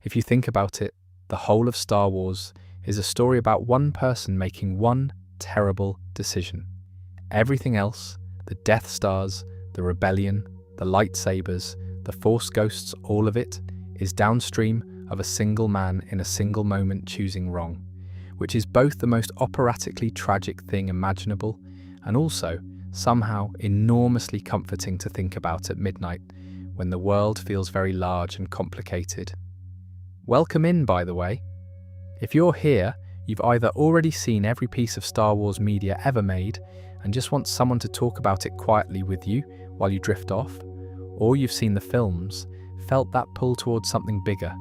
If you think about it, the whole of Star Wars is a story about one person making one terrible decision. Everything else, the Death Stars, the Rebellion, the lightsabers, the Force ghosts, all of it, is downstream of a single man in a single moment choosing wrong, which is both the most operatically tragic thing imaginable and also somehow enormously comforting to think about at midnight when the world feels very large and complicated. Welcome in, by the way. If you're here, you've either already seen every piece of Star Wars media ever made and just want someone to talk about it quietly with you while you drift off, or you've seen the films, felt that pull towards something bigger,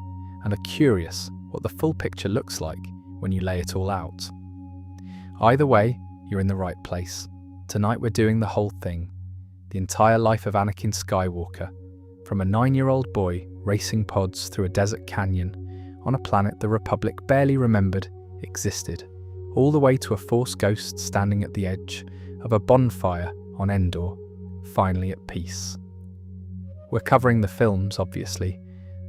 and are curious what the full picture looks like when you lay it all out. Either way, you're in the right place. Tonight we're doing the whole thing, the entire life of Anakin Skywalker, from a 9-year-old boy racing pods through a desert canyon on a planet the Republic barely remembered existed, all the way to a Force ghost standing at the edge of a bonfire on Endor, finally at peace. We're covering the films, obviously,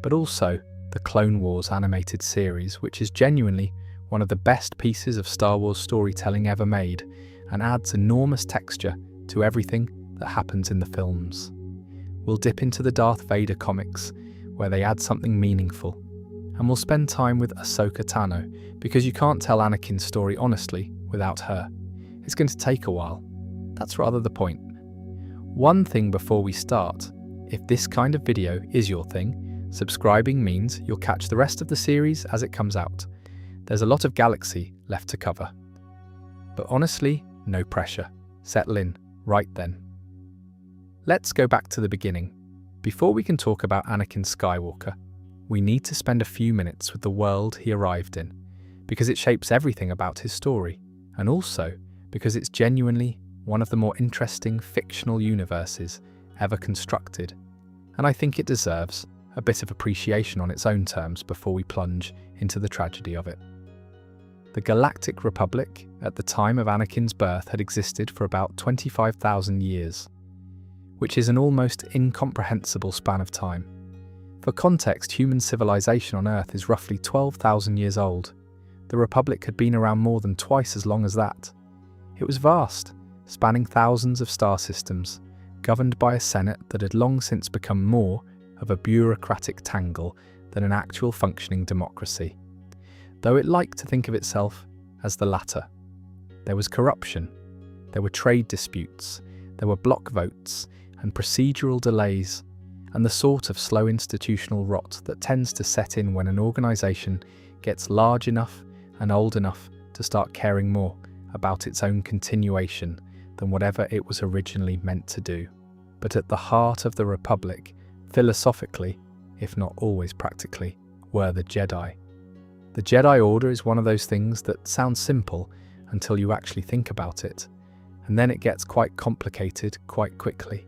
but also the Clone Wars animated series, which is genuinely one of the best pieces of Star Wars storytelling ever made and adds enormous texture to everything that happens in the films. We'll dip into the Darth Vader comics, where they add something meaningful, and we'll spend time with Ahsoka Tano, because you can't tell Anakin's story honestly without her. It's going to take a while. That's rather the point. One thing before we start: if this kind of video is your thing, subscribing means you'll catch the rest of the series as it comes out. There's a lot of galaxy left to cover. But honestly, no pressure. Settle in, right then. Let's go back to the beginning. Before we can talk about Anakin Skywalker, we need to spend a few minutes with the world he arrived in, because it shapes everything about his story, and also because it's genuinely one of the more interesting fictional universes ever constructed, and I think it deserves a bit of appreciation on its own terms before we plunge into the tragedy of it. The Galactic Republic, at the time of Anakin's birth, had existed for about 25,000 years, which is an almost incomprehensible span of time. For context, human civilization on Earth is roughly 12,000 years old. The Republic had been around more than twice as long as that. It was vast, spanning thousands of star systems, governed by a Senate that had long since become more of a bureaucratic tangle than an actual functioning democracy, though it liked to think of itself as the latter. There was corruption, there were trade disputes, there were block votes and procedural delays, and the sort of slow institutional rot that tends to set in when an organisation gets large enough and old enough to start caring more about its own continuation than whatever it was originally meant to do. But at the heart of the Republic, philosophically, if not always practically, were the Jedi. The Jedi Order is one of those things that sounds simple until you actually think about it, and then it gets quite complicated quite quickly.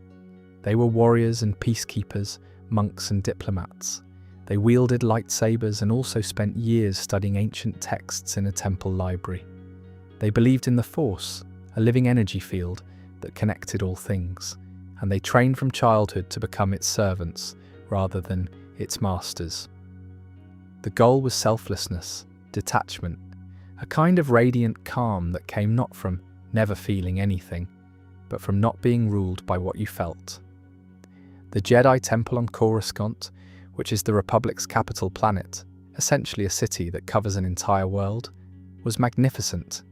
They were warriors and peacekeepers, monks and diplomats. They wielded lightsabers and also spent years studying ancient texts in a temple library. They believed in the Force, a living energy field that connected all things, and they trained from childhood to become its servants rather than its masters. The goal was selflessness, detachment, a kind of radiant calm that came not from never feeling anything, but from not being ruled by what you felt. The Jedi Temple on Coruscant, which is the Republic's capital planet, essentially a city that covers an entire world, was magnificent.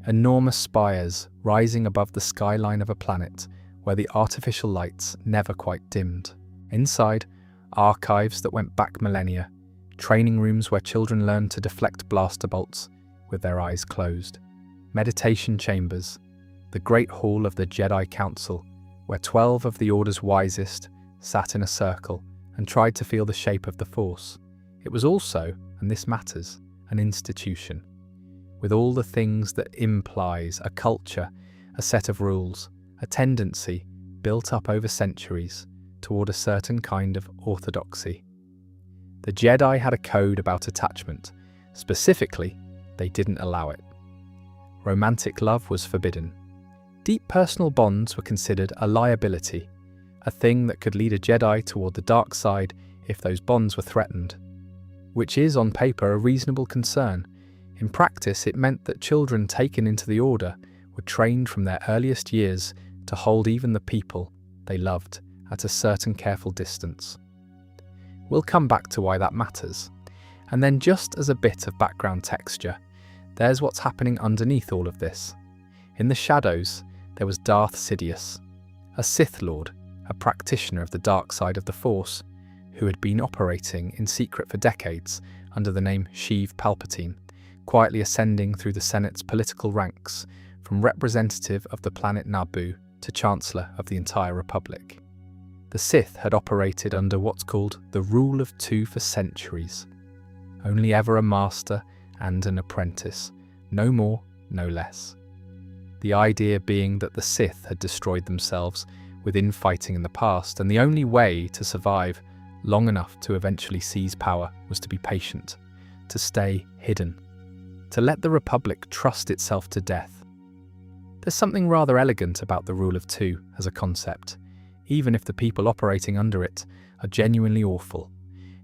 Enormous spires rising above the skyline of a planet where the artificial lights never quite dimmed. Inside, archives that went back millennia, training rooms where children learned to deflect blaster bolts with their eyes closed, meditation chambers, the Great Hall of the Jedi Council, where 12 of the Order's wisest sat in a circle and tried to feel the shape of the Force. It was also, and this matters, an institution, with all the things that implies a culture, a set of rules, a tendency built up over centuries toward a certain kind of orthodoxy. The Jedi had a code about attachment. Specifically, they didn't allow it. Romantic love was forbidden. Deep personal bonds were considered a liability, a thing that could lead a Jedi toward the dark side if those bonds were threatened. which is on paper a reasonable concern. In practice, it meant that children taken into the Order were trained from their earliest years to hold even the people they loved at a certain careful distance. We'll come back to why that matters. And then, just as a bit of background texture, there's what's happening underneath all of this. In the shadows, there was Darth Sidious, a Sith Lord, a practitioner of the dark side of the Force, who had been operating in secret for decades under the name Sheev Palpatine, quietly ascending through the Senate's political ranks, from representative of the planet Naboo to Chancellor of the entire Republic. The Sith had operated under what's called the Rule of Two for centuries. Only ever a master and an apprentice, no more, no less. The idea being that the Sith had destroyed themselves with infighting in the past, and the only way to survive long enough to eventually seize power was to be patient, to stay hidden, to let the Republic trust itself to death. There's something rather elegant about the Rule of Two as a concept, even if the people operating under it are genuinely awful.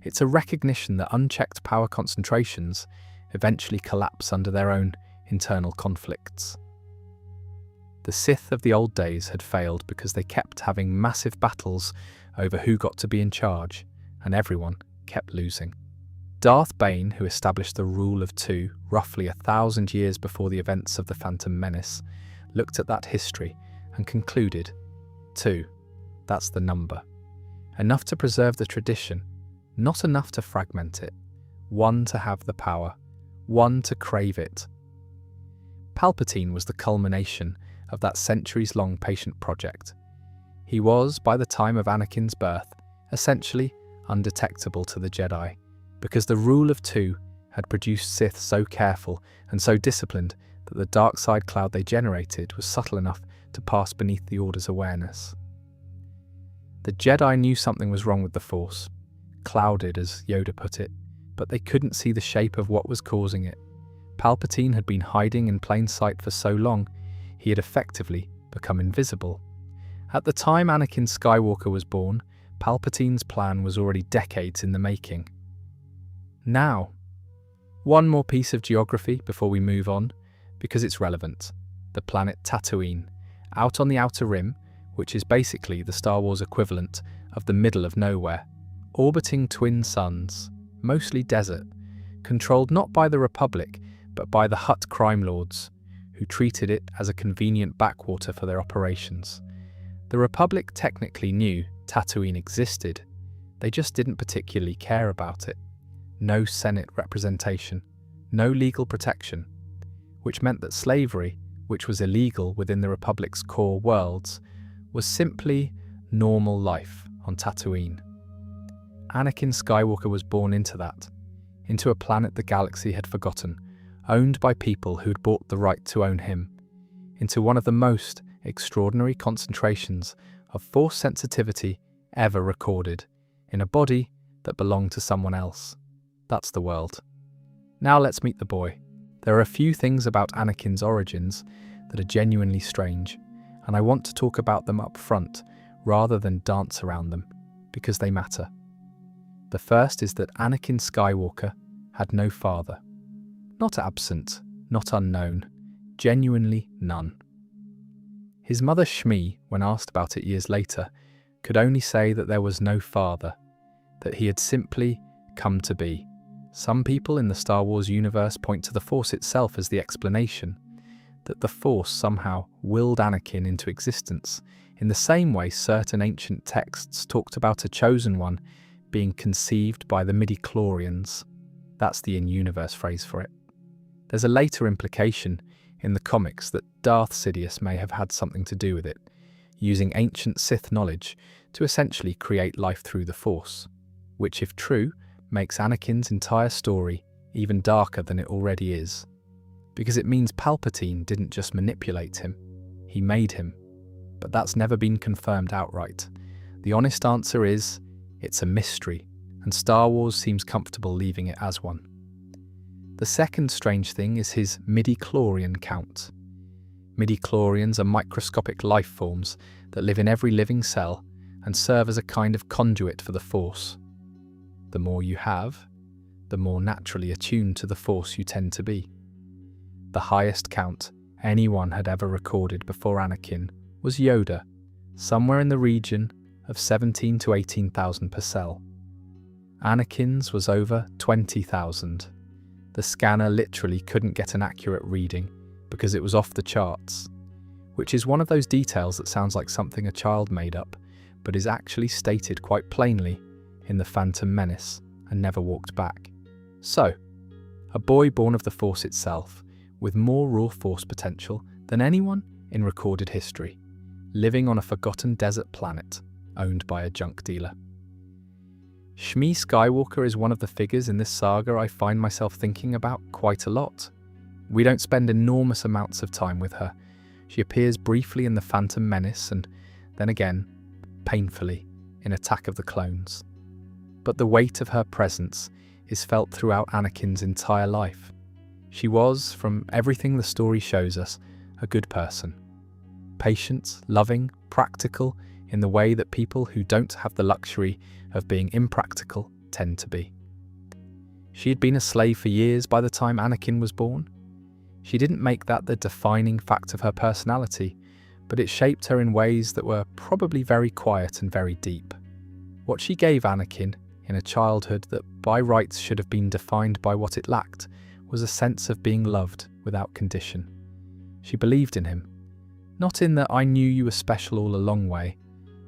It's a recognition that unchecked power concentrations eventually collapse under their own internal conflicts. The Sith of the old days had failed because they kept having massive battles over who got to be in charge, and everyone kept losing. Darth Bane, who established the Rule of Two roughly 1,000 years before the events of the Phantom Menace, looked at that history and concluded, 2, that's the number. Enough to preserve the tradition, not enough to fragment it. 1 to have the power, 1 to crave it. Palpatine was the culmination of that centuries-long patient project. He was, by the time of Anakin's birth, essentially undetectable to the Jedi, because the Rule of Two had produced Sith so careful and so disciplined that the dark side cloud they generated was subtle enough to pass beneath the Order's awareness. The Jedi knew something was wrong with the Force, clouded as Yoda put it, but they couldn't see the shape of what was causing it. Palpatine had been hiding in plain sight for so long, he had effectively become invisible. At the time Anakin Skywalker was born, Palpatine's plan was already decades in the making. Now, one more piece of geography before we move on, because it's relevant. The planet Tatooine, out on the Outer Rim, which is basically the Star Wars equivalent of the middle of nowhere, orbiting twin suns, mostly desert, controlled not by the Republic, but by the Hutt crime lords, who treated it as a convenient backwater for their operations. The Republic technically knew Tatooine existed, they just didn't particularly care about it. No Senate representation, no legal protection, which meant that slavery, which was illegal within the Republic's core worlds, was simply normal life on Tatooine. Anakin Skywalker was born into that, into a planet the galaxy had forgotten, owned by people who'd bought the right to own him, into one of the most extraordinary concentrations of Force sensitivity ever recorded, in a body that belonged to someone else. That's the world. Now let's meet the boy. There are a few things about Anakin's origins that are genuinely strange, and I want to talk about them up front rather than dance around them, because they matter. The first is that Anakin Skywalker had no father. Not absent, not unknown, genuinely none. His mother Shmi, when asked about it years later, could only say that there was no father, that he had simply come to be. Some people in the Star Wars universe point to the Force itself as the explanation, that the Force somehow willed Anakin into existence, in the same way certain ancient texts talked about a chosen one being conceived by the midi-chlorians. That's the in-universe phrase for it. There's a later implication in the comics that Darth Sidious may have had something to do with it, using ancient Sith knowledge to essentially create life through the Force, which, if true, makes Anakin's entire story even darker than it already is. Because it means Palpatine didn't just manipulate him, he made him. But that's never been confirmed outright. The honest answer is, it's a mystery, and Star Wars seems comfortable leaving it as one. The second strange thing is his midi-chlorian count. Midi-chlorians are microscopic life forms that live in every living cell and serve as a kind of conduit for the Force. The more you have, the more naturally attuned to the Force you tend to be. The highest count anyone had ever recorded before Anakin was Yoda, somewhere in the region of 17 to 18,000 per cell. Anakin's was over 20,000. The scanner literally couldn't get an accurate reading because it was off the charts, which is one of those details that sounds like something a child made up, but is actually stated quite plainly in The Phantom Menace and never walked back. So, a boy born of the Force itself, with more raw Force potential than anyone in recorded history, living on a forgotten desert planet owned by a junk dealer. Shmi Skywalker is one of the figures in this saga I find myself thinking about quite a lot. We don't spend enormous amounts of time with her. She appears briefly in The Phantom Menace and then again, painfully, in Attack of the Clones. But the weight of her presence is felt throughout Anakin's entire life. She was, from everything the story shows us, a good person. Patient, loving, practical, in the way that people who don't have the luxury of being impractical tend to be. She had been a slave for years by the time Anakin was born. She didn't make that the defining fact of her personality, but it shaped her in ways that were probably very quiet and very deep. What she gave Anakin in a childhood that by rights should have been defined by what it lacked was a sense of being loved without condition. She believed in him, not in the "I knew you were special all along" way,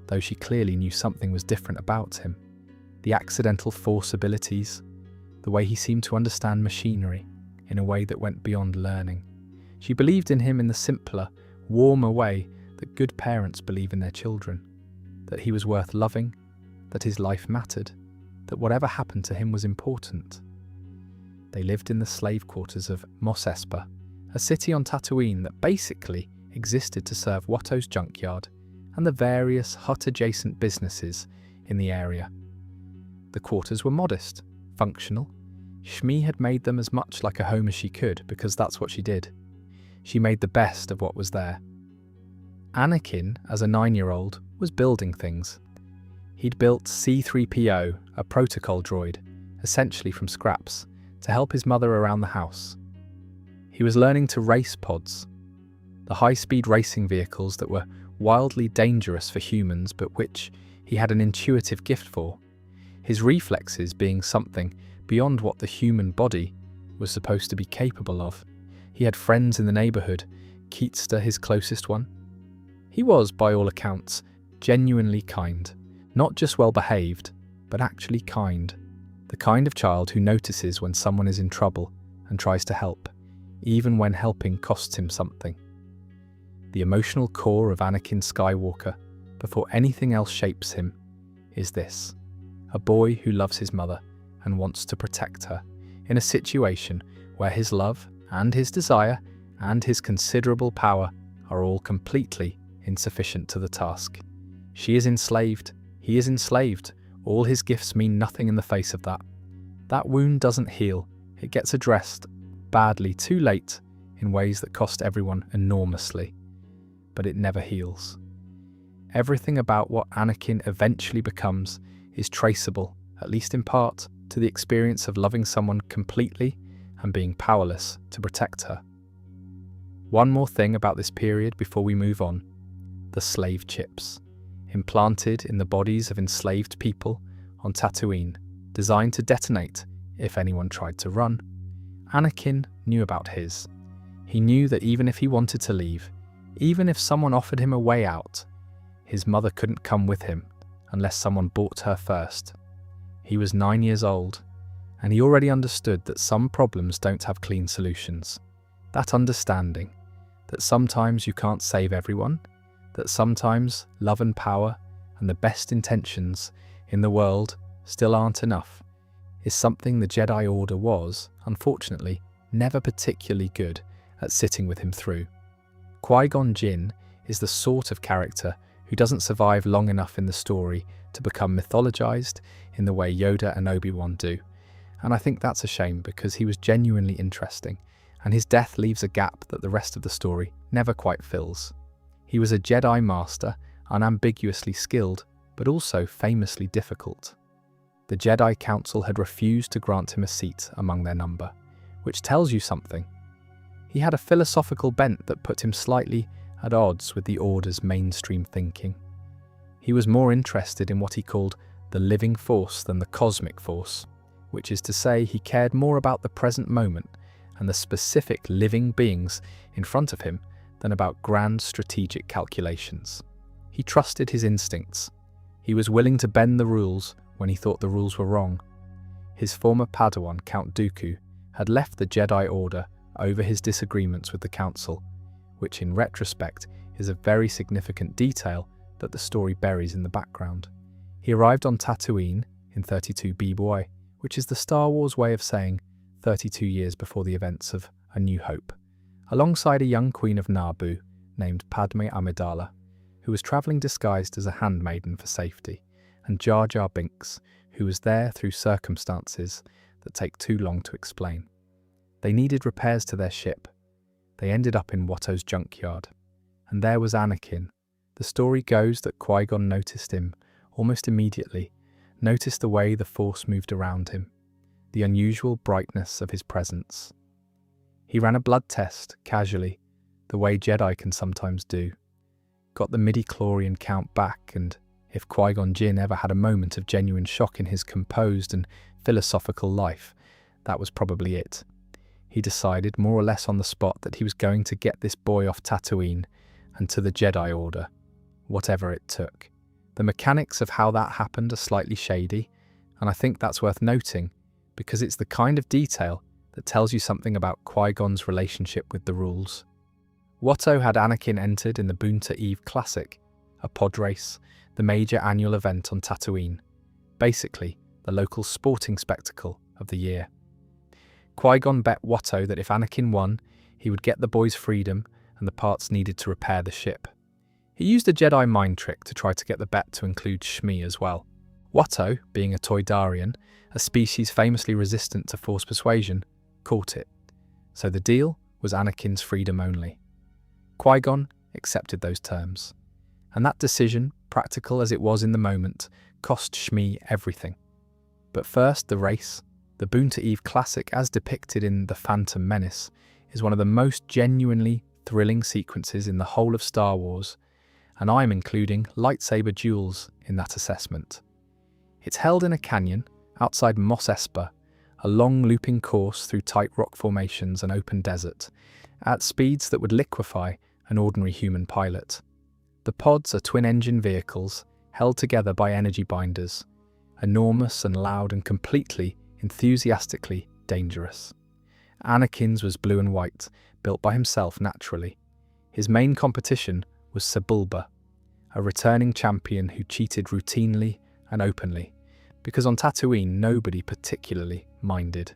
though she clearly knew something was different about him. The accidental Force abilities, the way he seemed to understand machinery in a way that went beyond learning. She believed in him in the simpler, warmer way that good parents believe in their children, that he was worth loving, that his life mattered, that whatever happened to him was important. They lived in the slave quarters of Mos Espa, a city on Tatooine that basically existed to serve Watto's junkyard and the various hut-adjacent businesses in the area. The quarters were modest, functional. Shmi had made them as much like a home as she could because that's what she did. She made the best of what was there. Anakin, as a 9-year-old, was building things. He'd built C-3PO, a protocol droid, essentially from scraps, to help his mother around the house. He was learning to race pods, the high-speed racing vehicles that were wildly dangerous for humans but which he had an intuitive gift for, his reflexes being something beyond what the human body was supposed to be capable of. He had friends in the neighbourhood, Keatster his closest one. He was, by all accounts, genuinely kind, not just well-behaved, but actually kind. The kind of child who notices when someone is in trouble and tries to help, even when helping costs him something. The emotional core of Anakin Skywalker, before anything else shapes him, is this: a boy who loves his mother and wants to protect her, in a situation where his love and his desire and his considerable power are all completely insufficient to the task. She is enslaved, he is enslaved, all his gifts mean nothing in the face of that. That wound doesn't heal, it gets addressed, badly too late, in ways that cost everyone enormously. But it never heals. Everything about what Anakin eventually becomes is traceable, at least in part, to the experience of loving someone completely and being powerless to protect her. One more thing about this period before we move on: the slave chips, implanted in the bodies of enslaved people on Tatooine, designed to detonate if anyone tried to run. Anakin knew about his. He knew that even if he wanted to leave, even if someone offered him a way out, his mother couldn't come with him unless someone bought her first. He was 9 years old, and he already understood that some problems don't have clean solutions. That understanding, that sometimes you can't save everyone, that sometimes love and power and the best intentions in the world still aren't enough, is something the Jedi Order was, unfortunately, never particularly good at sitting with him through. Qui-Gon Jinn is the sort of character who doesn't survive long enough in the story to become mythologized in the way Yoda and Obi-Wan do, and I think that's a shame because he was genuinely interesting, and his death leaves a gap that the rest of the story never quite fills. He was a Jedi master, unambiguously skilled, but also famously difficult. The Jedi Council had refused to grant him a seat among their number, which tells you something. He had a philosophical bent that put him slightly at odds with the Order's mainstream thinking. He was more interested in what he called the living force than the cosmic force, which is to say he cared more about the present moment and the specific living beings in front of him than about grand strategic calculations. He trusted his instincts. He was willing to bend the rules when he thought the rules were wrong. His former Padawan, Count Dooku, had left the Jedi Order over his disagreements with the Council, which in retrospect is a very significant detail that the story buries in the background. He arrived on Tatooine in 32 BBY, which is the Star Wars way of saying 32 years before the events of A New Hope, alongside a young queen of Naboo named Padme Amidala, who was travelling disguised as a handmaiden for safety, and Jar Jar Binks, who was there through circumstances that take too long to explain. They needed repairs to their ship. They ended up in Watto's junkyard. And there was Anakin. The story goes that Qui-Gon noticed him almost immediately, noticed the way the Force moved around him, the unusual brightness of his presence. He ran a blood test, casually, the way Jedi can sometimes do. Got the midi-chlorian count back, and if Qui-Gon Jinn ever had a moment of genuine shock in his composed and philosophical life, that was probably it. He decided, more or less on the spot, that he was going to get this boy off Tatooine and to the Jedi Order, whatever it took. The mechanics of how that happened are slightly shady, and I think that's worth noting, because it's the kind of detail that tells you something about Qui-Gon's relationship with the rules. Watto had Anakin entered in the Boonta Eve Classic, a pod race, the major annual event on Tatooine, basically the local sporting spectacle of the year. Qui-Gon bet Watto that if Anakin won, he would get the boy's freedom and the parts needed to repair the ship. He used a Jedi mind trick to try to get the bet to include Shmi as well. Watto, being a Toydarian, a species famously resistant to Force persuasion, caught it. So the deal was Anakin's freedom only. Qui-Gon accepted those terms. And that decision, practical as it was in the moment, cost Shmi everything. But first, the race. The Boonta Eve Classic, as depicted in The Phantom Menace, is one of the most genuinely thrilling sequences in the whole of Star Wars, and I'm including lightsaber duels in that assessment. It's held in a canyon outside Mos Espa, a long looping course through tight rock formations and open desert, at speeds that would liquefy an ordinary human pilot. The pods are twin-engine vehicles held together by energy binders, enormous and loud and completely, enthusiastically dangerous. Anakin's was blue and white, built by himself naturally. His main competition was Sebulba, a returning champion who cheated routinely and openly, because on Tatooine nobody particularly minded.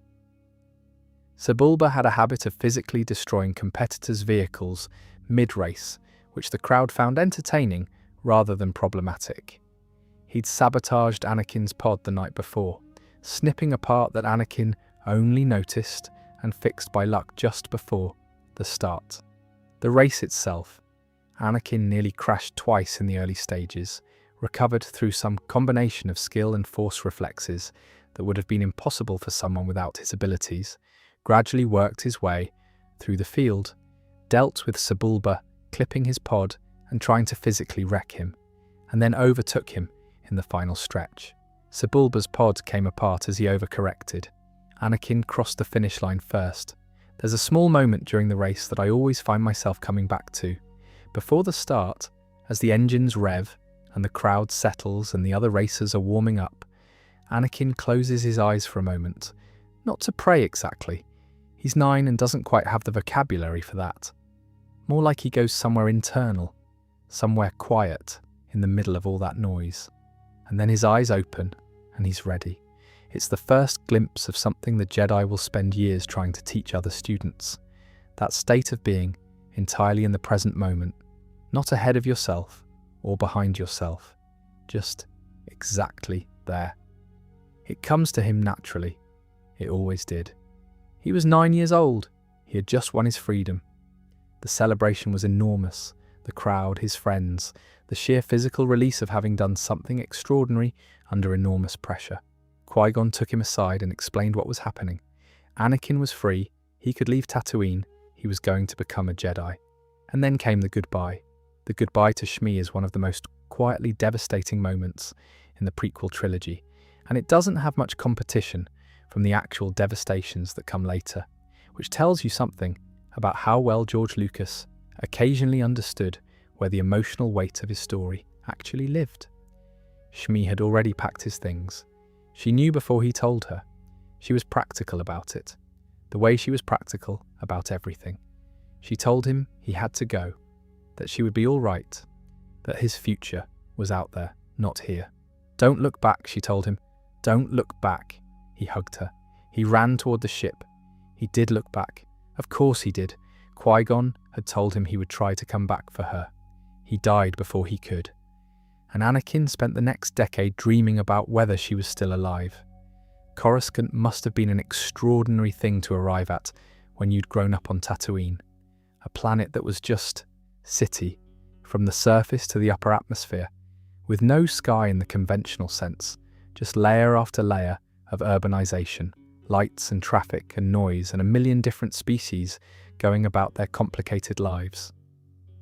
Sebulba had a habit of physically destroying competitors' vehicles mid-race, which the crowd found entertaining rather than problematic. He'd sabotaged Anakin's pod the night before, snipping a part that Anakin only noticed and fixed by luck just before the start. The race itself, Anakin nearly crashed twice in the early stages, recovered through some combination of skill and force reflexes that would have been impossible for someone without his abilities, gradually worked his way through the field, dealt with Sebulba clipping his pod and trying to physically wreck him, and then overtook him in the final stretch. Sebulba's pod came apart as he overcorrected. Anakin crossed the finish line first. There's a small moment during the race that I always find myself coming back to. Before the start, as the engines rev and the crowd settles and the other racers are warming up, Anakin closes his eyes for a moment. Not to pray exactly. He's 9 and doesn't quite have the vocabulary for that. More like he goes somewhere internal, somewhere quiet in the middle of all that noise. And then his eyes open and he's ready. It's the first glimpse of something the Jedi will spend years trying to teach other students. That state of being entirely in the present moment, not ahead of yourself or behind yourself, just exactly there. It comes to him naturally. It always did. He was 9 years old. He had just won his freedom. The celebration was enormous. The crowd, his friends, the sheer physical release of having done something extraordinary under enormous pressure. Qui-Gon took him aside and explained what was happening. Anakin was free, he could leave Tatooine, he was going to become a Jedi. And then came the goodbye. The goodbye to Shmi is one of the most quietly devastating moments in the prequel trilogy, and it doesn't have much competition from the actual devastations that come later, which tells you something about how well George Lucas occasionally understood where the emotional weight of his story actually lived. Shmi had already packed his things. She knew before he told her. She was practical about it, the way she was practical about everything. She told him he had to go, that she would be all right, that his future was out there, not here. Don't look back, she told him. Don't look back. He hugged her. He ran toward the ship. He did look back. Of course he did. Qui-Gon had told him he would try to come back for her. He died before he could. And Anakin spent the next decade dreaming about whether she was still alive. Coruscant must have been an extraordinary thing to arrive at when you'd grown up on Tatooine, a planet that was just city, from the surface to the upper atmosphere, with no sky in the conventional sense, just layer after layer of urbanization, lights and traffic and noise and a million different species going about their complicated lives.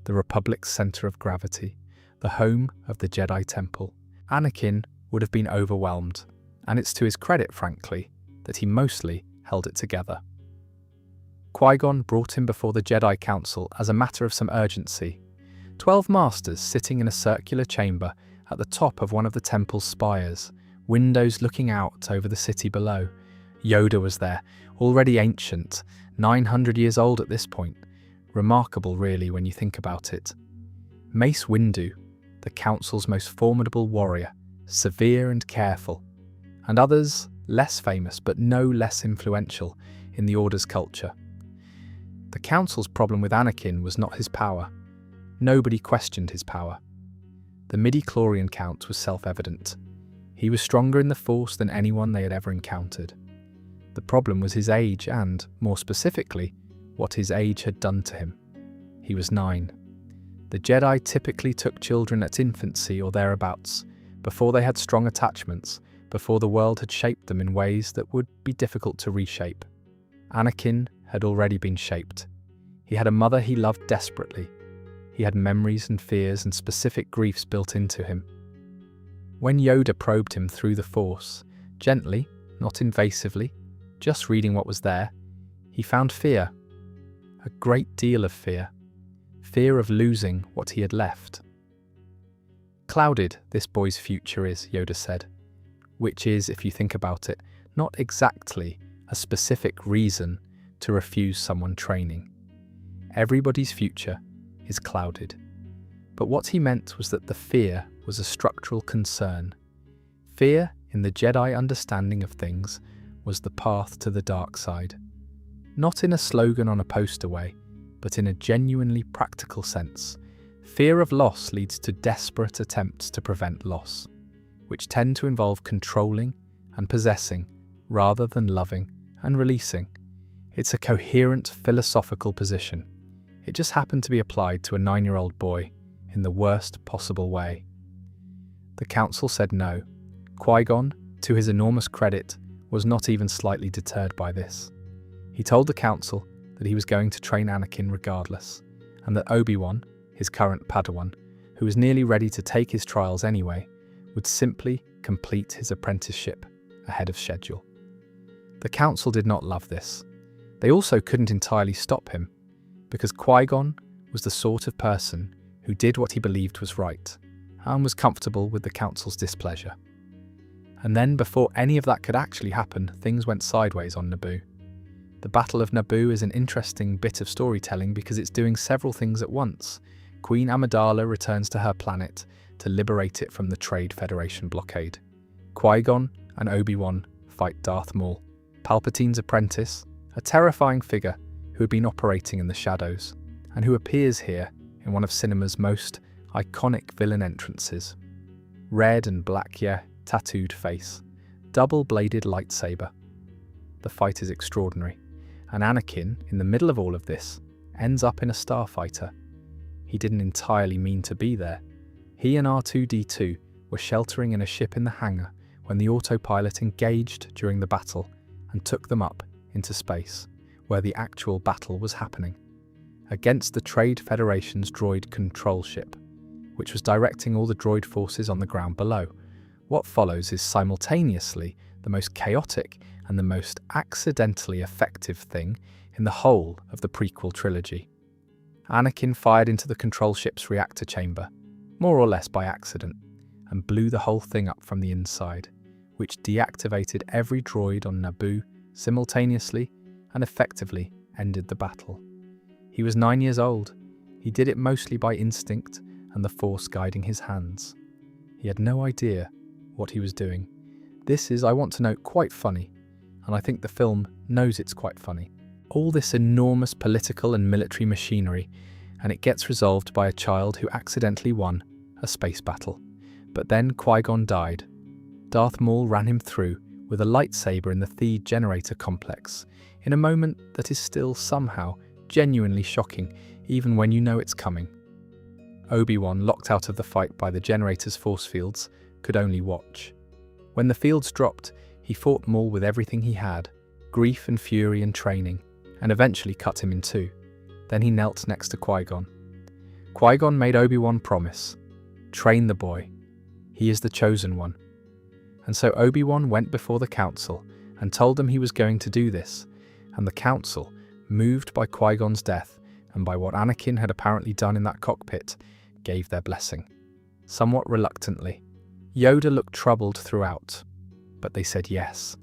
The Republic's center of gravity, the home of the Jedi Temple. Anakin would have been overwhelmed, and it's to his credit, frankly, that he mostly held it together. Qui-Gon brought him before the Jedi Council as a matter of some urgency. 12 masters sitting in a circular chamber at the top of one of the temple's spires, windows looking out over the city below. Yoda was there, already ancient, 900 years old at this point. Remarkable, really, when you think about it. Mace Windu, the Council's most formidable warrior, severe and careful, and others less famous but no less influential in the Order's culture. The Council's problem with Anakin was not his power. Nobody questioned his power. The midi-chlorian count was self-evident. He was stronger in the Force than anyone they had ever encountered. The problem was his age and, more specifically, what his age had done to him. He was 9. The Jedi typically took children at infancy or thereabouts, before they had strong attachments, before the world had shaped them in ways that would be difficult to reshape. Anakin had already been shaped. He had a mother he loved desperately. He had memories and fears and specific griefs built into him. When Yoda probed him through the Force, gently, not invasively, just reading what was there, he found fear. A great deal of fear. Fear of losing what he had left. Clouded, this boy's future is, Yoda said, which is, if you think about it, not exactly a specific reason to refuse someone training. Everybody's future is clouded. But what he meant was that the fear was a structural concern. Fear, in the Jedi understanding of things, was the path to the dark side. Not in a slogan on a poster way, but in a genuinely practical sense. Fear of loss leads to desperate attempts to prevent loss, which tend to involve controlling and possessing rather than loving and releasing. It's a coherent philosophical position. It just happened to be applied to a 9-year-old boy in the worst possible way. The Council said no. Qui-Gon, to his enormous credit, was not even slightly deterred by this. He told the Council that he was going to train Anakin regardless, and that Obi-Wan, his current Padawan, who was nearly ready to take his trials anyway, would simply complete his apprenticeship ahead of schedule. The Council did not love this. They also couldn't entirely stop him, because Qui-Gon was the sort of person who did what he believed was right, and was comfortable with the Council's displeasure. And then, before any of that could actually happen, things went sideways on Naboo. The Battle of Naboo is an interesting bit of storytelling because it's doing several things at once. Queen Amidala returns to her planet to liberate it from the Trade Federation blockade. Qui-Gon and Obi-Wan fight Darth Maul, Palpatine's apprentice, a terrifying figure who had been operating in the shadows, and who appears here in one of cinema's most iconic villain entrances. Red and black, tattooed face, double-bladed lightsaber. The fight is extraordinary, and Anakin, in the middle of all of this, ends up in a starfighter. He didn't entirely mean to be there. He and R2-D2 were sheltering in a ship in the hangar when the autopilot engaged during the battle and took them up into space, where the actual battle was happening, against the Trade Federation's droid control ship, which was directing all the droid forces on the ground below. What follows is simultaneously the most chaotic and the most accidentally effective thing in the whole of the prequel trilogy. Anakin fired into the control ship's reactor chamber, more or less by accident, and blew the whole thing up from the inside, which deactivated every droid on Naboo simultaneously and effectively ended the battle. He was 9 years old. He did it mostly by instinct and the Force guiding his hands. He had no idea what he was doing. This is, I want to note, quite funny, and I think the film knows it's quite funny. All this enormous political and military machinery, and it gets resolved by a child who accidentally won a space battle. But then Qui-Gon died. Darth Maul ran him through with a lightsaber in the Theed generator complex, in a moment that is still somehow genuinely shocking, even when you know it's coming. Obi-Wan, locked out of the fight by the generator's force fields, could only watch. When the fields dropped, he fought Maul with everything he had, grief and fury and training, and eventually cut him in two. Then he knelt next to Qui-Gon. Qui-Gon made Obi-Wan promise, train the boy. He is the chosen one. And so Obi-Wan went before the council and told them he was going to do this, and the council, moved by Qui-Gon's death and by what Anakin had apparently done in that cockpit, gave their blessing. Somewhat reluctantly. Yoda looked troubled throughout, but they said yes.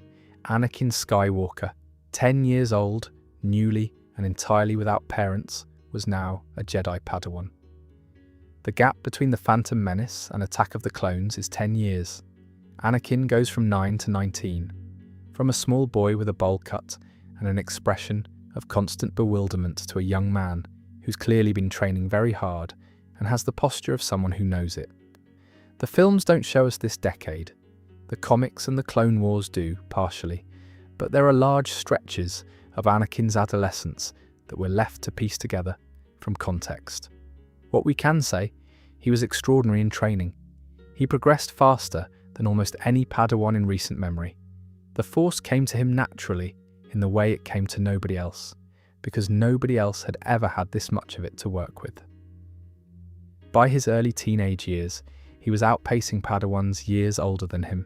Anakin Skywalker, 10 years old, newly and entirely without parents, was now a Jedi Padawan. The gap between The Phantom Menace and Attack of the Clones is 10 years. Anakin goes from 9 to 19, from a small boy with a bowl cut and an expression of constant bewilderment to a young man who's clearly been training very hard and has the posture of someone who knows it. The films don't show us this decade. The comics and the Clone Wars do, partially, but there are large stretches of Anakin's adolescence that we're left to piece together from context. What we can say, he was extraordinary in training. He progressed faster than almost any Padawan in recent memory. The Force came to him naturally in the way it came to nobody else, because nobody else had ever had this much of it to work with. By his early teenage years, he was outpacing Padawans years older than him.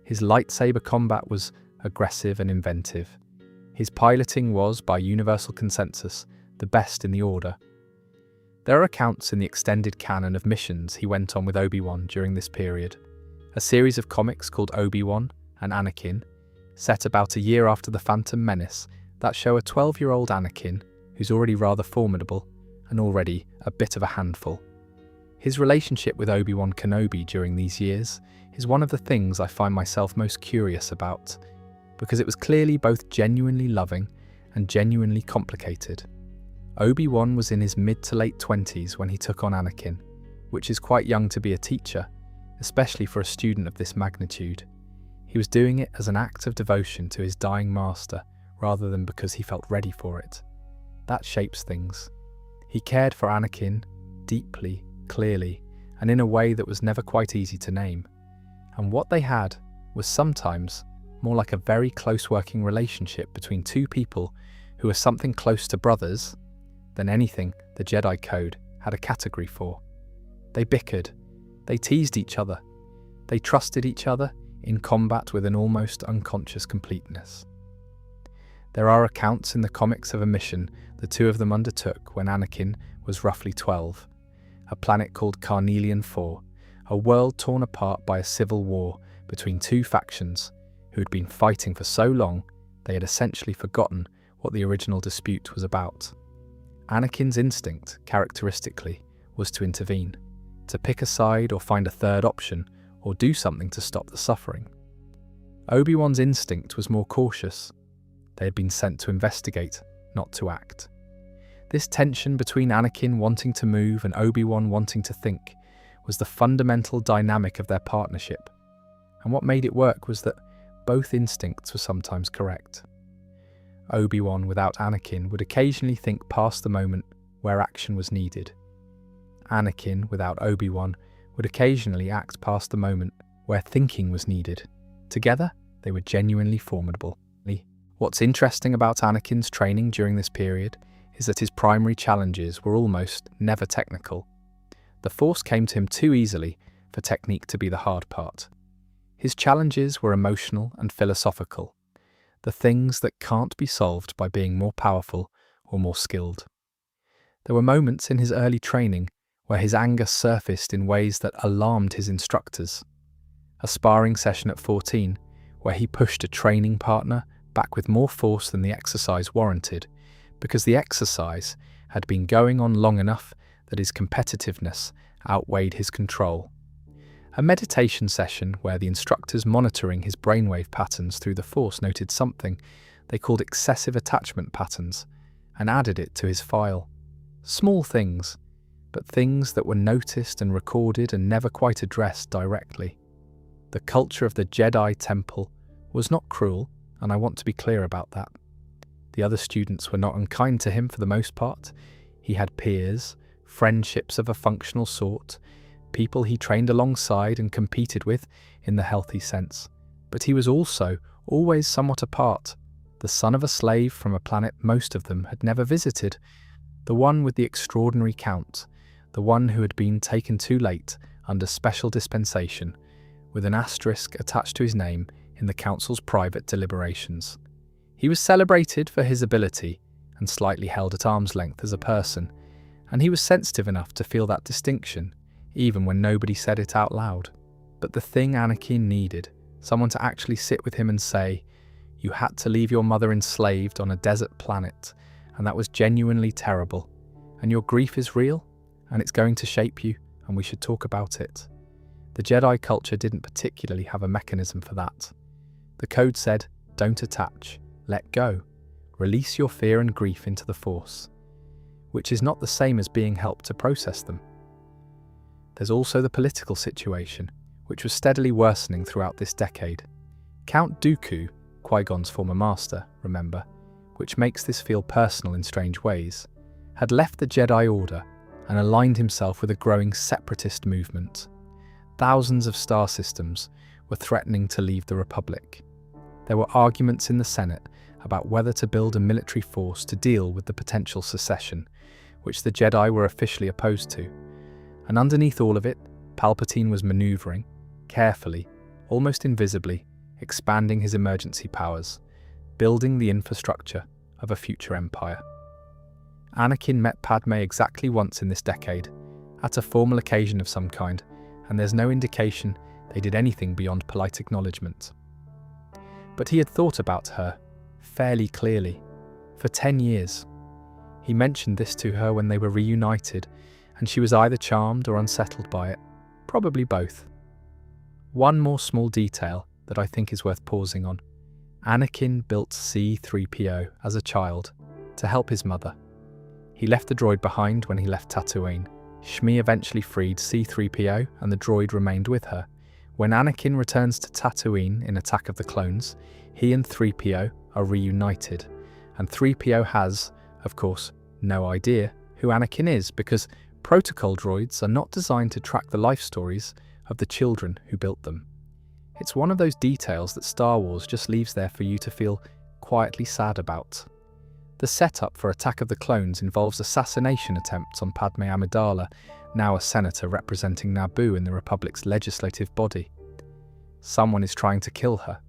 His lightsaber combat was aggressive and inventive. His piloting was, by universal consensus, the best in the Order. There are accounts in the extended canon of missions he went on with Obi-Wan during this period, a series of comics called Obi-Wan and Anakin, set about a year after The Phantom Menace, that show a 12-year-old Anakin who's already rather formidable and already a bit of a handful. His relationship with Obi-Wan Kenobi during these years is one of the things I find myself most curious about, because it was clearly both genuinely loving and genuinely complicated. Obi-Wan was in his mid to late 20s when he took on Anakin, which is quite young to be a teacher, especially for a student of this magnitude. He was doing it as an act of devotion to his dying master, rather than because he felt ready for it. That shapes things. He cared for Anakin deeply, clearly, and in a way that was never quite easy to name. And what they had was sometimes more like a very close working relationship between two people who were something close to brothers than anything the Jedi Code had a category for. They bickered, they teased each other, they trusted each other in combat with an almost unconscious completeness. There are accounts in the comics of a mission the two of them undertook when Anakin was roughly 12, a planet called Carnelian IV, a world torn apart by a civil war between two factions who had been fighting for so long they had essentially forgotten what the original dispute was about. Anakin's instinct, characteristically, was to intervene, to pick a side or find a third option or do something to stop the suffering. Obi-Wan's instinct was more cautious. They had been sent to investigate, not to act. This tension between Anakin wanting to move and Obi-Wan wanting to think was the fundamental dynamic of their partnership, and what made it work was that both instincts were sometimes correct. Obi-Wan without Anakin would occasionally think past the moment where action was needed. Anakin without Obi-Wan would occasionally act past the moment where thinking was needed. Together, they were genuinely formidable. What's interesting about Anakin's training during this period is that his primary challenges were almost never technical. The Force came to him too easily for technique to be the hard part. His challenges were emotional and philosophical, the things that can't be solved by being more powerful or more skilled. There were moments in his early training where his anger surfaced in ways that alarmed his instructors. A sparring session at 14, where he pushed a training partner back with more force than the exercise warranted, because the exercise had been going on long enough that his competitiveness outweighed his control. A meditation session where the instructors monitoring his brainwave patterns through the Force noted something they called excessive attachment patterns and added it to his file. Small things, but things that were noticed and recorded and never quite addressed directly. The culture of the Jedi Temple was not cruel, and I want to be clear about that. The other students were not unkind to him for the most part. He had peers, friendships of a functional sort, people he trained alongside and competed with in the healthy sense. But he was also always somewhat apart, the son of a slave from a planet most of them had never visited, the one with the extraordinary count, the one who had been taken too late under special dispensation, with an asterisk attached to his name in the Council's private deliberations. He was celebrated for his ability and slightly held at arm's length as a person, and he was sensitive enough to feel that distinction, even when nobody said it out loud. But the thing Anakin needed, someone to actually sit with him and say, "You had to leave your mother enslaved on a desert planet, and that was genuinely terrible, and your grief is real, and it's going to shape you, and we should talk about it." The Jedi culture didn't particularly have a mechanism for that. The code said, don't attach, let go, release your fear and grief into the Force, which is not the same as being helped to process them. There's also the political situation, which was steadily worsening throughout this decade. Count Dooku, Qui-Gon's former master, remember, which makes this feel personal in strange ways, had left the Jedi Order and aligned himself with a growing separatist movement. Thousands of star systems were threatening to leave the Republic. There were arguments in the Senate about whether to build a military force to deal with the potential secession, which the Jedi were officially opposed to. And underneath all of it, Palpatine was maneuvering, carefully, almost invisibly, expanding his emergency powers, building the infrastructure of a future empire. Anakin met Padme exactly once in this decade, at a formal occasion of some kind, and there's no indication they did anything beyond polite acknowledgement. But he had thought about her, fairly clearly, for 10 years. He mentioned this to her when they were reunited, and she was either charmed or unsettled by it, probably both. One more small detail that I think is worth pausing on. Anakin built C-3PO as a child to help his mother. He left the droid behind when he left Tatooine. Shmi eventually freed C-3PO and the droid remained with her. When Anakin returns to Tatooine in Attack of the Clones, he and 3PO are reunited, and 3PO has, of course, no idea who Anakin is because protocol droids are not designed to track the life stories of the children who built them. It's one of those details that Star Wars just leaves there for you to feel quietly sad about. The setup for Attack of the Clones involves assassination attempts on Padme Amidala, now a senator representing Naboo in the Republic's legislative body. Someone is trying to kill her.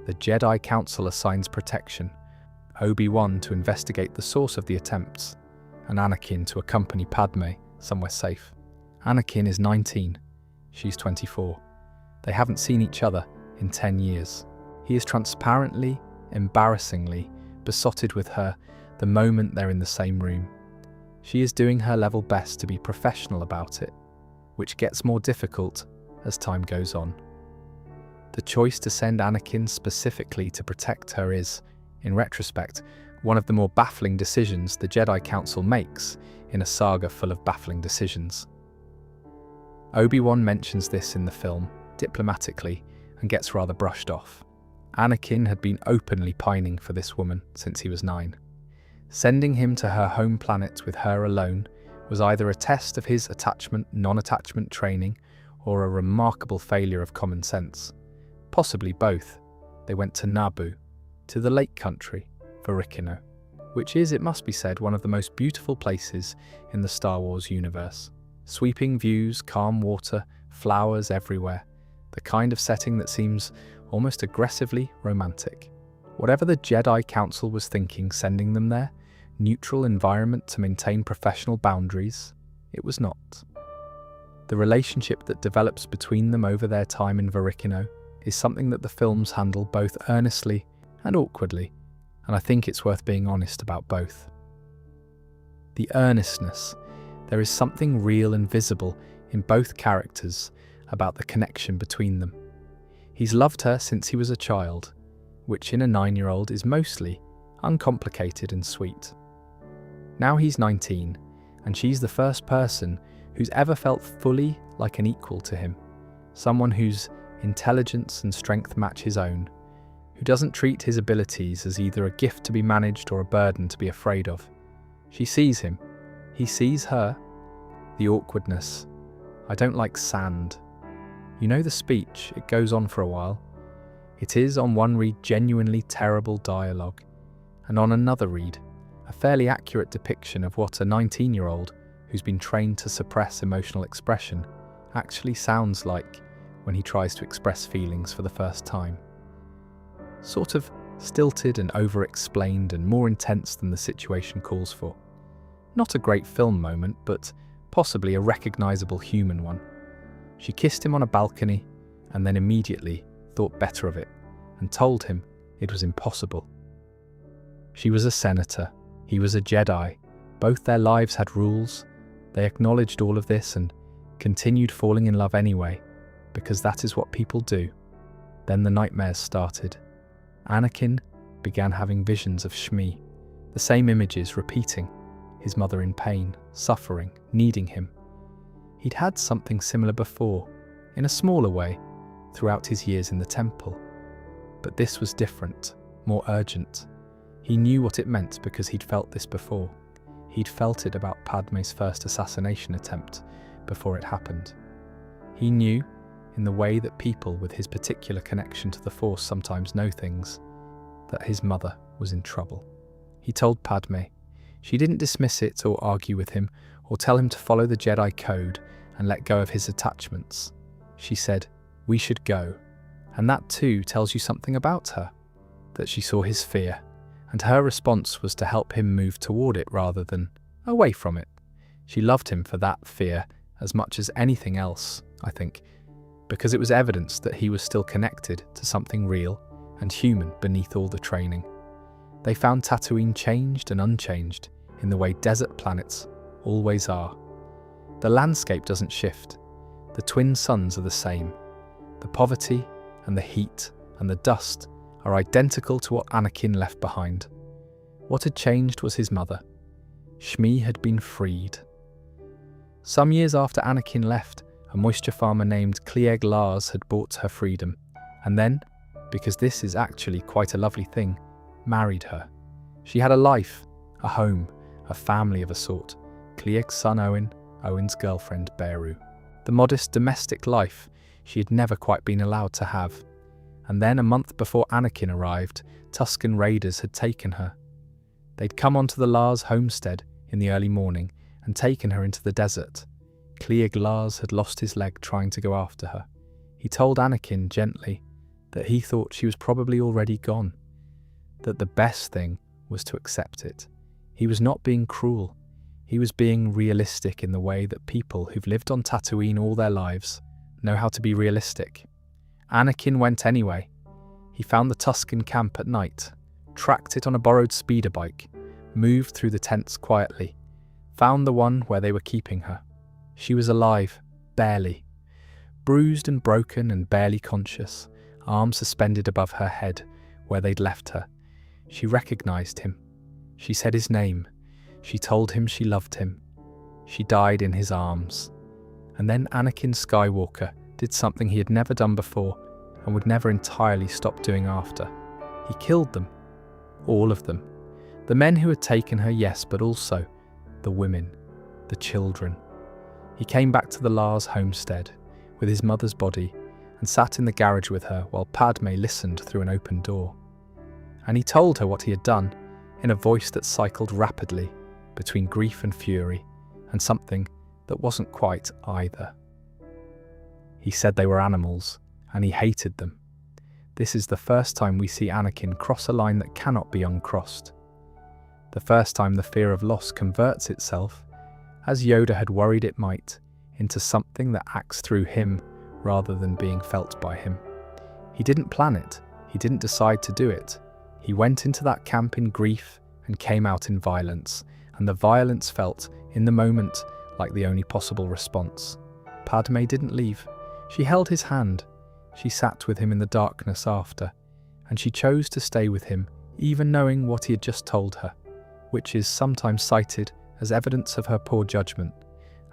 The Jedi Council assigns protection, Obi-Wan to investigate the source of the attempts, and Anakin to accompany Padme somewhere safe. Anakin is 19, she's 24. They haven't seen each other in 10 years. He is transparently, embarrassingly, besotted with her the moment they're in the same room. She is doing her level best to be professional about it, which gets more difficult as time goes on. The choice to send Anakin specifically to protect her is, in retrospect, one of the more baffling decisions the Jedi Council makes in a saga full of baffling decisions. Obi-Wan mentions this in the film, diplomatically, and gets rather brushed off. Anakin had been openly pining for this woman since he was 9. Sending him to her home planet with her alone was either a test of his attachment-non-attachment training or a remarkable failure of common sense. Possibly both. They went to Naboo, to the Lake Country, Varecano, which is, it must be said, one of the most beautiful places in the Star Wars universe. Sweeping views, calm water, flowers everywhere. The kind of setting that seems almost aggressively romantic. Whatever the Jedi Council was thinking sending them there, neutral environment to maintain professional boundaries, it was not. The relationship that develops between them over their time in Varecano is something that the films handle both earnestly and awkwardly, and I think it's worth being honest about both. The earnestness, there is something real and visible in both characters about the connection between them. He's loved her since he was a child, which in a 9-year-old is mostly uncomplicated and sweet. Now he's 19, and she's the first person who's ever felt fully like an equal to him, someone whose intelligence and strength match his own, who doesn't treat his abilities as either a gift to be managed or a burden to be afraid of. She sees him, he sees her. The awkwardness. I don't like sand. You know the speech, it goes on for a while. It is, on one read, genuinely terrible dialogue, and on another read, a fairly accurate depiction of what a 19-year-old who's been trained to suppress emotional expression actually sounds like when he tries to express feelings for the first time. Sort of stilted and over-explained and more intense than the situation calls for. Not a great film moment, but possibly a recognizable human one. She kissed him on a balcony and then immediately thought better of it and told him it was impossible. She was a senator, he was a Jedi. Both their lives had rules. They acknowledged all of this and continued falling in love anyway, because that is what people do. Then the nightmares started. Anakin began having visions of Shmi, the same images repeating, his mother in pain, suffering, needing him. He'd had something similar before, in a smaller way, throughout his years in the temple. But this was different, more urgent. He knew what it meant because he'd felt this before. He'd felt it about Padme's first assassination attempt before it happened. He knew, in the way that people with his particular connection to the Force sometimes know things, that his mother was in trouble. He told Padme. She didn't dismiss it or argue with him or tell him to follow the Jedi code and let go of his attachments. She said, "We should go." And that too tells you something about her, that she saw his fear, and her response was to help him move toward it rather than away from it. She loved him for that fear as much as anything else, I think, because it was evidence that he was still connected to something real and human beneath all the training. They found Tatooine changed and unchanged in the way desert planets always are. The landscape doesn't shift. The twin suns are the same. The poverty and the heat and the dust are identical to what Anakin left behind. What had changed was his mother. Shmi had been freed. Some years after Anakin left, a moisture farmer named Cliegg Lars had bought her freedom, and then, because this is actually quite a lovely thing, married her. She had a life, a home, a family of a sort. Cliegg's son Owen, Owen's girlfriend Beru. The modest domestic life she had never quite been allowed to have. And then a month before Anakin arrived, Tusken raiders had taken her. They'd come onto the Lars homestead in the early morning and taken her into the desert. Cliegg Lars had lost his leg trying to go after her. He told Anakin gently that he thought she was probably already gone, that the best thing was to accept it. He was not being cruel. He was being realistic in the way that people who've lived on Tatooine all their lives know how to be realistic. Anakin went anyway. He found the Tusken camp at night, tracked it on a borrowed speeder bike, moved through the tents quietly, found the one where they were keeping her. She was alive, barely. Bruised and broken and barely conscious, arms suspended above her head where they'd left her. She recognized him. She said his name. She told him she loved him. She died in his arms. And then Anakin Skywalker did something he had never done before and would never entirely stop doing after. He killed them. All of them. The men who had taken her, yes, but also the women, the children. He came back to the Lars homestead with his mother's body and sat in the garage with her while Padme listened through an open door. And he told her what he had done in a voice that cycled rapidly between grief and fury and something that wasn't quite either. He said they were animals, and he hated them. This is the first time we see Anakin cross a line that cannot be uncrossed. The first time the fear of loss converts itself, as Yoda had worried it might, into something that acts through him rather than being felt by him. He didn't plan it, he didn't decide to do it. He went into that camp in grief and came out in violence, and the violence felt, in the moment, like the only possible response. Padme didn't leave. She held his hand. She sat with him in the darkness after, and she chose to stay with him, even knowing what he had just told her, which is sometimes cited as evidence of her poor judgment,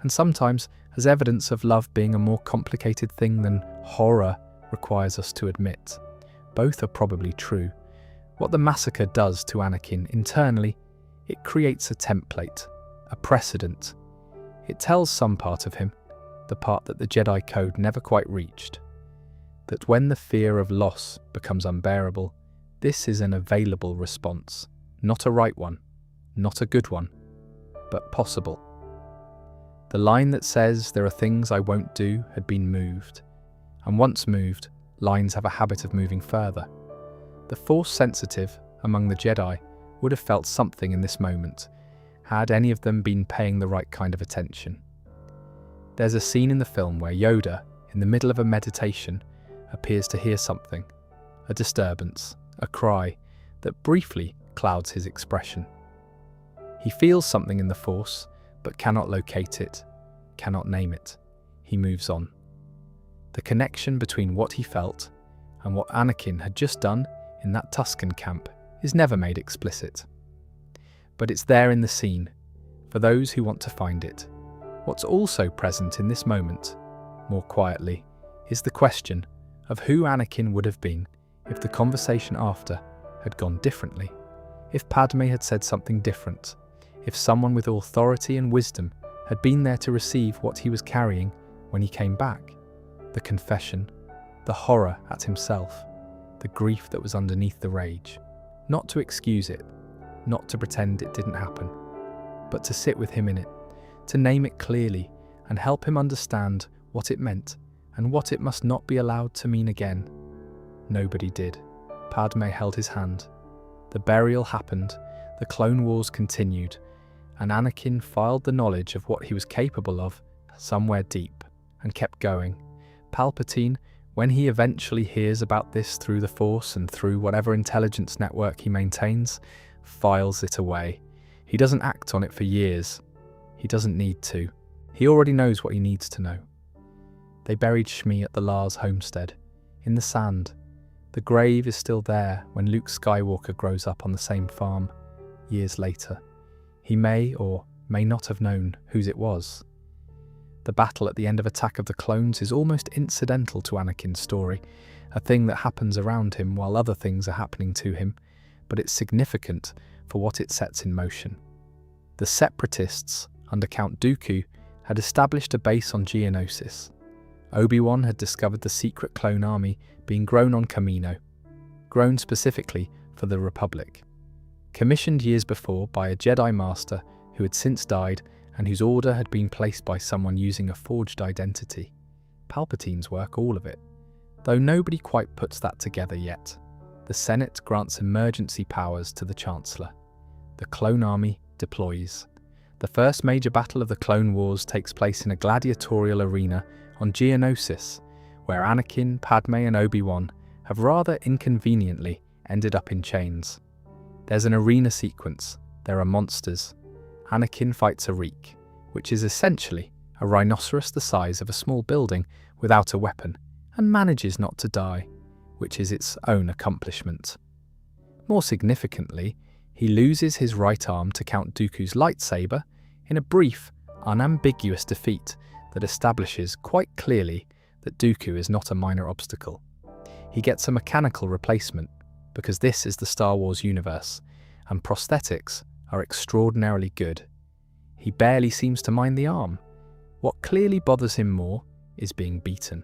and sometimes as evidence of love being a more complicated thing than horror requires us to admit. Both are probably true. What the massacre does to Anakin internally, it creates a template, a precedent. It tells some part of him, the part that the Jedi Code never quite reached, that when the fear of loss becomes unbearable, this is an available response, not a right one, not a good one, but possible. The line that says there are things I won't do had been moved, and once moved, lines have a habit of moving further. The Force-sensitive among the Jedi would have felt something in this moment, had any of them been paying the right kind of attention. There's a scene in the film where Yoda, in the middle of a meditation, appears to hear something, a disturbance, a cry, that briefly clouds his expression. He feels something in the Force, but cannot locate it, cannot name it. He moves on. The connection between what he felt and what Anakin had just done in that Tusken camp is never made explicit. But it's there in the scene, for those who want to find it. What's also present in this moment, more quietly, is the question of who Anakin would have been if the conversation after had gone differently, if Padme had said something different, if someone with authority and wisdom had been there to receive what he was carrying when he came back, the confession, the horror at himself, the grief that was underneath the rage, not to excuse it, not to pretend it didn't happen, but to sit with him in it, to name it clearly and help him understand what it meant and what it must not be allowed to mean again. Nobody did. Padme held his hand. The burial happened, the Clone Wars continued, and Anakin filed the knowledge of what he was capable of somewhere deep and kept going. Palpatine, when he eventually hears about this through the Force and through whatever intelligence network he maintains, files it away. He doesn't act on it for years. He doesn't need to. He already knows what he needs to know. They buried Shmi at the Lars homestead, in the sand. The grave is still there when Luke Skywalker grows up on the same farm, years later. He may or may not have known whose it was. The battle at the end of Attack of the Clones is almost incidental to Anakin's story, a thing that happens around him while other things are happening to him, but it's significant for what it sets in motion. The Separatists, under Count Dooku, had established a base on Geonosis. Obi-Wan had discovered the secret clone army being grown on Kamino, grown specifically for the Republic. Commissioned years before by a Jedi Master who had since died and whose order had been placed by someone using a forged identity. Palpatine's work, all of it. Though nobody quite puts that together yet. The Senate grants emergency powers to the Chancellor. The clone army deploys. The first major battle of the Clone Wars takes place in a gladiatorial arena on Geonosis, where Anakin, Padme and Obi-Wan have rather inconveniently ended up in chains. There's an arena sequence, there are monsters. Anakin fights a reek, which is essentially a rhinoceros the size of a small building without a weapon, and manages not to die, which is its own accomplishment. More significantly, he loses his right arm to Count Dooku's lightsaber in a brief, unambiguous defeat that establishes quite clearly that Dooku is not a minor obstacle. He gets a mechanical replacement, because this is the Star Wars universe, and prosthetics are extraordinarily good. He barely seems to mind the arm. What clearly bothers him more is being beaten.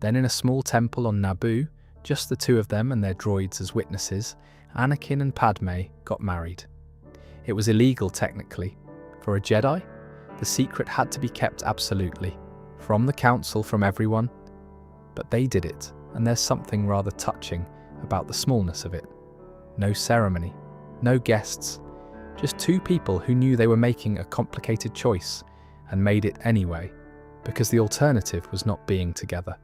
Then in a small temple on Naboo, just the two of them and their droids as witnesses, Anakin and Padme got married. It was illegal technically. For a Jedi, the secret had to be kept absolutely, from the Council, from everyone. But they did it, and there's something rather touching about the smallness of it. No ceremony, no guests, just two people who knew they were making a complicated choice and made it anyway, because the alternative was not being together,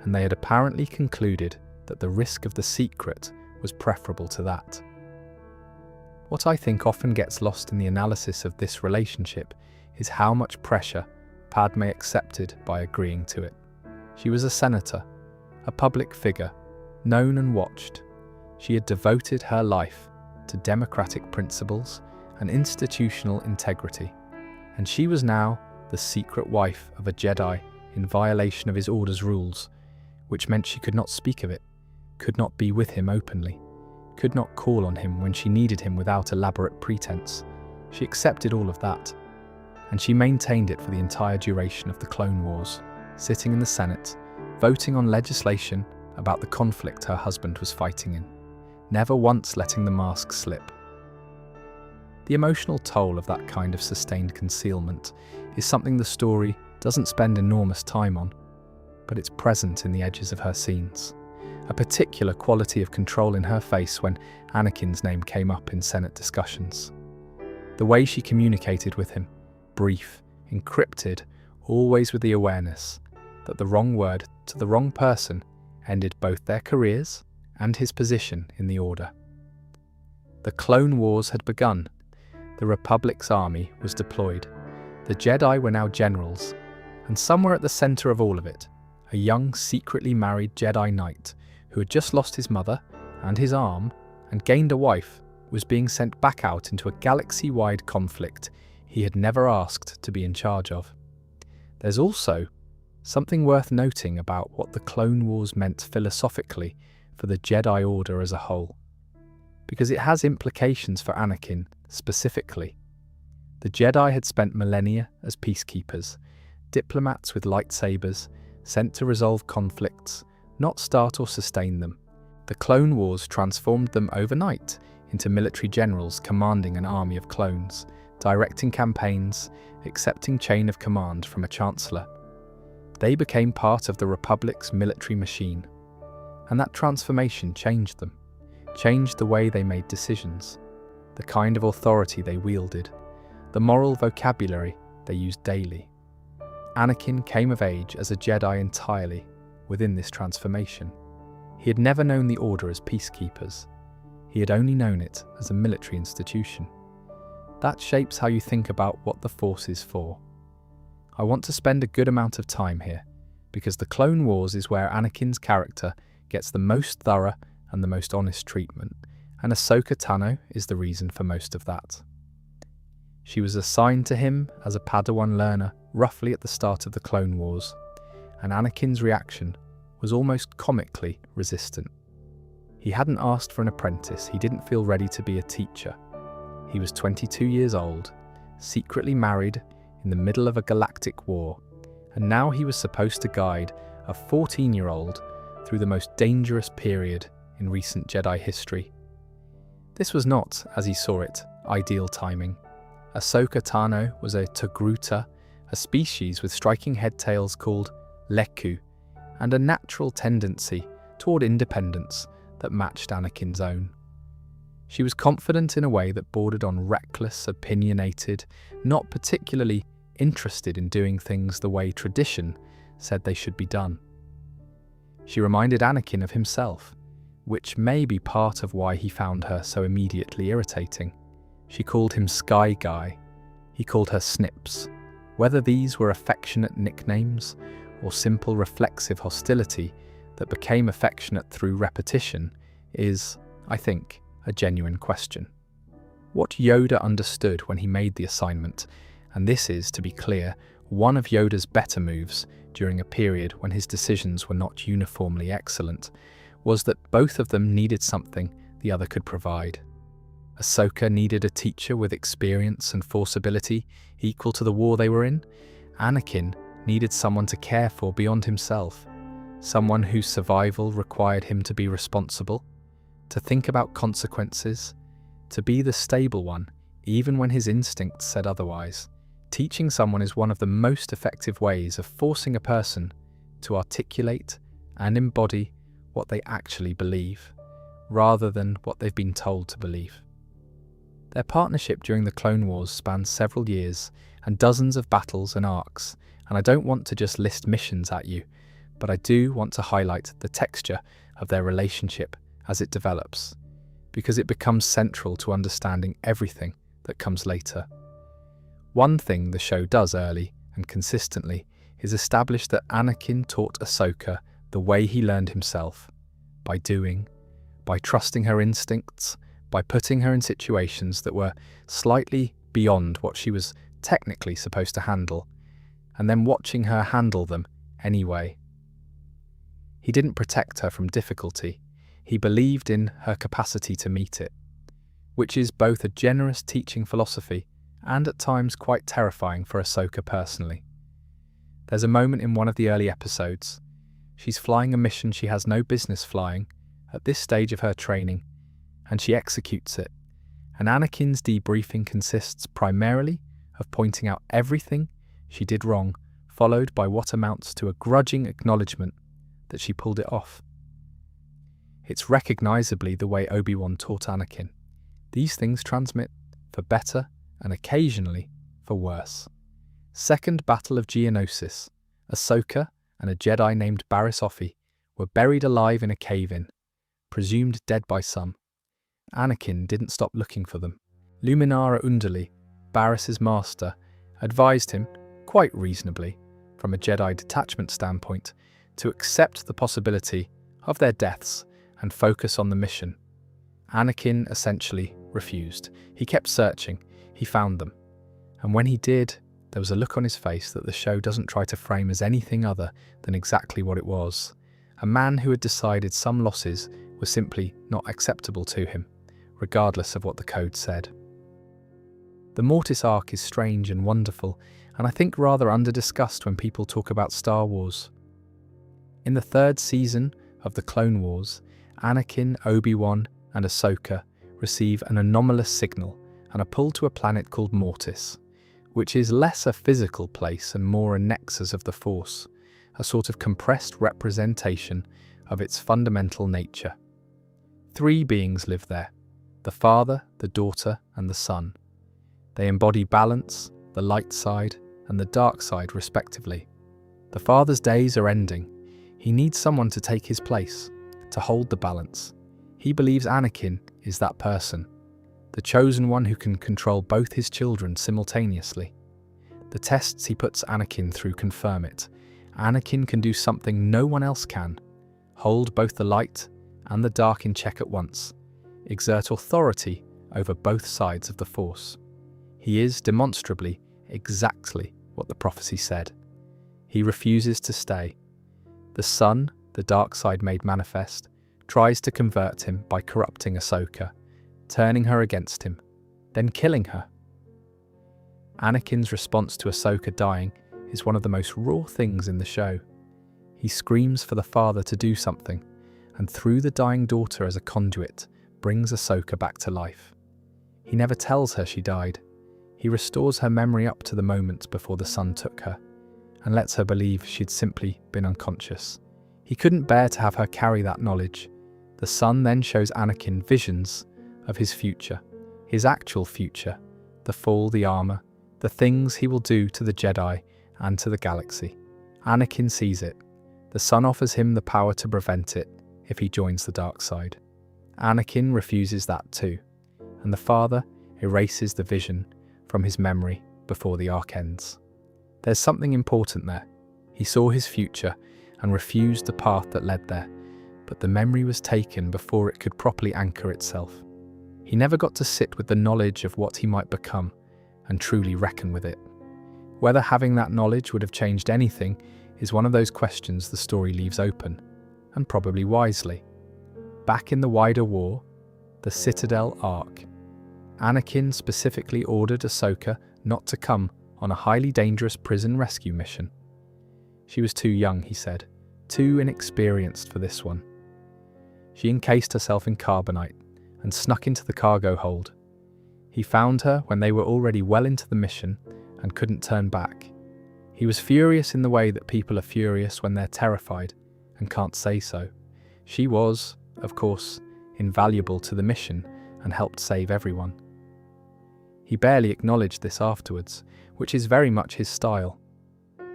and they had apparently concluded that the risk of the secret was preferable to that. What I think often gets lost in the analysis of this relationship is how much pressure Padme accepted by agreeing to it. She was a senator, a public figure, known and watched. She had devoted her life to democratic principles and institutional integrity, and she was now the secret wife of a Jedi in violation of his order's rules, which meant she could not speak of it, could not be with him openly, could not call on him when she needed him without elaborate pretense. She accepted all of that, and she maintained it for the entire duration of the Clone Wars, sitting in the Senate, voting on legislation about the conflict her husband was fighting in, never once letting the mask slip. The emotional toll of that kind of sustained concealment is something the story doesn't spend enormous time on, but it's present in the edges of her scenes. A particular quality of control in her face when Anakin's name came up in Senate discussions. The way she communicated with him, brief, encrypted, always with the awareness that the wrong word to the wrong person ended both their careers and his position in the Order. The Clone Wars had begun. The Republic's army was deployed. The Jedi were now generals, and somewhere at the center of all of it, a young, secretly married Jedi Knight who had just lost his mother and his arm and gained a wife was being sent back out into a galaxy-wide conflict he had never asked to be in charge of. There's also something worth noting about what the Clone Wars meant philosophically for the Jedi Order as a whole, because it has implications for Anakin specifically. The Jedi had spent millennia as peacekeepers, diplomats with lightsabers, sent to resolve conflicts, not start or sustain them. The Clone Wars transformed them overnight into military generals commanding an army of clones, directing campaigns, accepting chain of command from a chancellor. They became part of the Republic's military machine, and that transformation changed them, changed the way they made decisions, the kind of authority they wielded, the moral vocabulary they used daily. Anakin came of age as a Jedi entirely within this transformation. He had never known the Order as peacekeepers. He had only known it as a military institution. That shapes how you think about what the Force is for. I want to spend a good amount of time here, because the Clone Wars is where Anakin's character gets the most thorough and the most honest treatment, and Ahsoka Tano is the reason for most of that. She was assigned to him as a Padawan learner roughly at the start of the Clone Wars, and Anakin's reaction was almost comically resistant. He hadn't asked for an apprentice, he didn't feel ready to be a teacher. He was 22 years old, secretly married in the middle of a galactic war, and now he was supposed to guide a 14-year-old through the most dangerous period in recent Jedi history. This was not, as he saw it, ideal timing. Ahsoka Tano was a Togruta, a species with striking head tails called Leku, and a natural tendency toward independence that matched Anakin's own. She was confident in a way that bordered on reckless, opinionated, not particularly interested in doing things the way tradition said they should be done. She reminded Anakin of himself, which may be part of why he found her so immediately irritating. She called him Sky Guy. He called her Snips. Whether these were affectionate nicknames or simple reflexive hostility that became affectionate through repetition is, I think, a genuine question. What Yoda understood when he made the assignment, and this is, to be clear, one of Yoda's better moves during a period when his decisions were not uniformly excellent, was that both of them needed something the other could provide. Ahsoka needed a teacher with experience and forceability equal to the war they were in. Anakin needed someone to care for beyond himself, someone whose survival required him to be responsible, to think about consequences, to be the stable one, even when his instincts said otherwise. Teaching someone is one of the most effective ways of forcing a person to articulate and embody what they actually believe, rather than what they've been told to believe. Their partnership during the Clone Wars spans several years and dozens of battles and arcs, and I don't want to just list missions at you, but I do want to highlight the texture of their relationship as it develops, because it becomes central to understanding everything that comes later. One thing the show does early and consistently is establish that Anakin taught Ahsoka the way he learned himself, by doing, by trusting her instincts, by putting her in situations that were slightly beyond what she was technically supposed to handle, and then watching her handle them anyway. He didn't protect her from difficulty, he believed in her capacity to meet it, which is both a generous teaching philosophy and at times quite terrifying for Ahsoka personally. There's a moment in one of the early episodes. She's flying a mission she has no business flying at this stage of her training, and she executes it. And Anakin's debriefing consists primarily of pointing out everything she did wrong, followed by what amounts to a grudging acknowledgement that she pulled it off. It's recognisably the way Obi-Wan taught Anakin. These things transmit for better and occasionally for worse. Second Battle of Geonosis. Ahsoka and a Jedi named Barriss Offee were buried alive in a cave-in, presumed dead by some. Anakin didn't stop looking for them. Luminara Unduli, Barriss's master, advised him, quite reasonably, from a Jedi detachment standpoint, to accept the possibility of their deaths and focus on the mission. Anakin essentially refused. He kept searching. He found them. And when he did, there was a look on his face that the show doesn't try to frame as anything other than exactly what it was. A man who had decided some losses were simply not acceptable to him, regardless of what the code said. The Mortis arc is strange and wonderful, and I think rather under-discussed when people talk about Star Wars. In the third season of the Clone Wars, Anakin, Obi-Wan and Ahsoka receive an anomalous signal and are pulled to a planet called Mortis, which is less a physical place and more a nexus of the Force, a sort of compressed representation of its fundamental nature. 3 beings live there: the Father, the Daughter, and the Son. They embody balance, the light side, and the dark side respectively. The Father's days are ending. He needs someone to take his place, to hold the balance. He believes Anakin is that person, the chosen one who can control both his children simultaneously. The tests he puts Anakin through confirm it. Anakin can do something no one else can: hold both the light and the dark in check at once, exert authority over both sides of the Force. He is demonstrably exactly what the prophecy said. He refuses to stay. The Son, the dark side made manifest, tries to convert him by corrupting Ahsoka, turning her against him, then killing her. Anakin's response to Ahsoka dying is one of the most raw things in the show. He screams for the Father to do something, and through the dying daughter as a conduit, brings Ahsoka back to life. He never tells her she died. He restores her memory up to the moment before the Son took her, and lets her believe she'd simply been unconscious. He couldn't bear to have her carry that knowledge. The Son then shows Anakin visions of his future, his actual future, the fall, the armor, the things he will do to the Jedi and to the galaxy. Anakin sees it. The Son offers him the power to prevent it if he joins the dark side. Anakin refuses that too, and the Father erases the vision from his memory before the arc ends. There's something important there. He saw his future and refused the path that led there, but the memory was taken before it could properly anchor itself. He never got to sit with the knowledge of what he might become and truly reckon with it. Whether having that knowledge would have changed anything is one of those questions the story leaves open, and probably wisely. Back in the wider war, the Citadel arc, Anakin specifically ordered Ahsoka not to come on a highly dangerous prison rescue mission. She was too young, he said, too inexperienced for this one. She encased herself in carbonite and snuck into the cargo hold. He found her when they were already well into the mission and couldn't turn back. He was furious in the way that people are furious when they're terrified and can't say so. She was, of course, invaluable to the mission and helped save everyone. He barely acknowledged this afterwards, which is very much his style.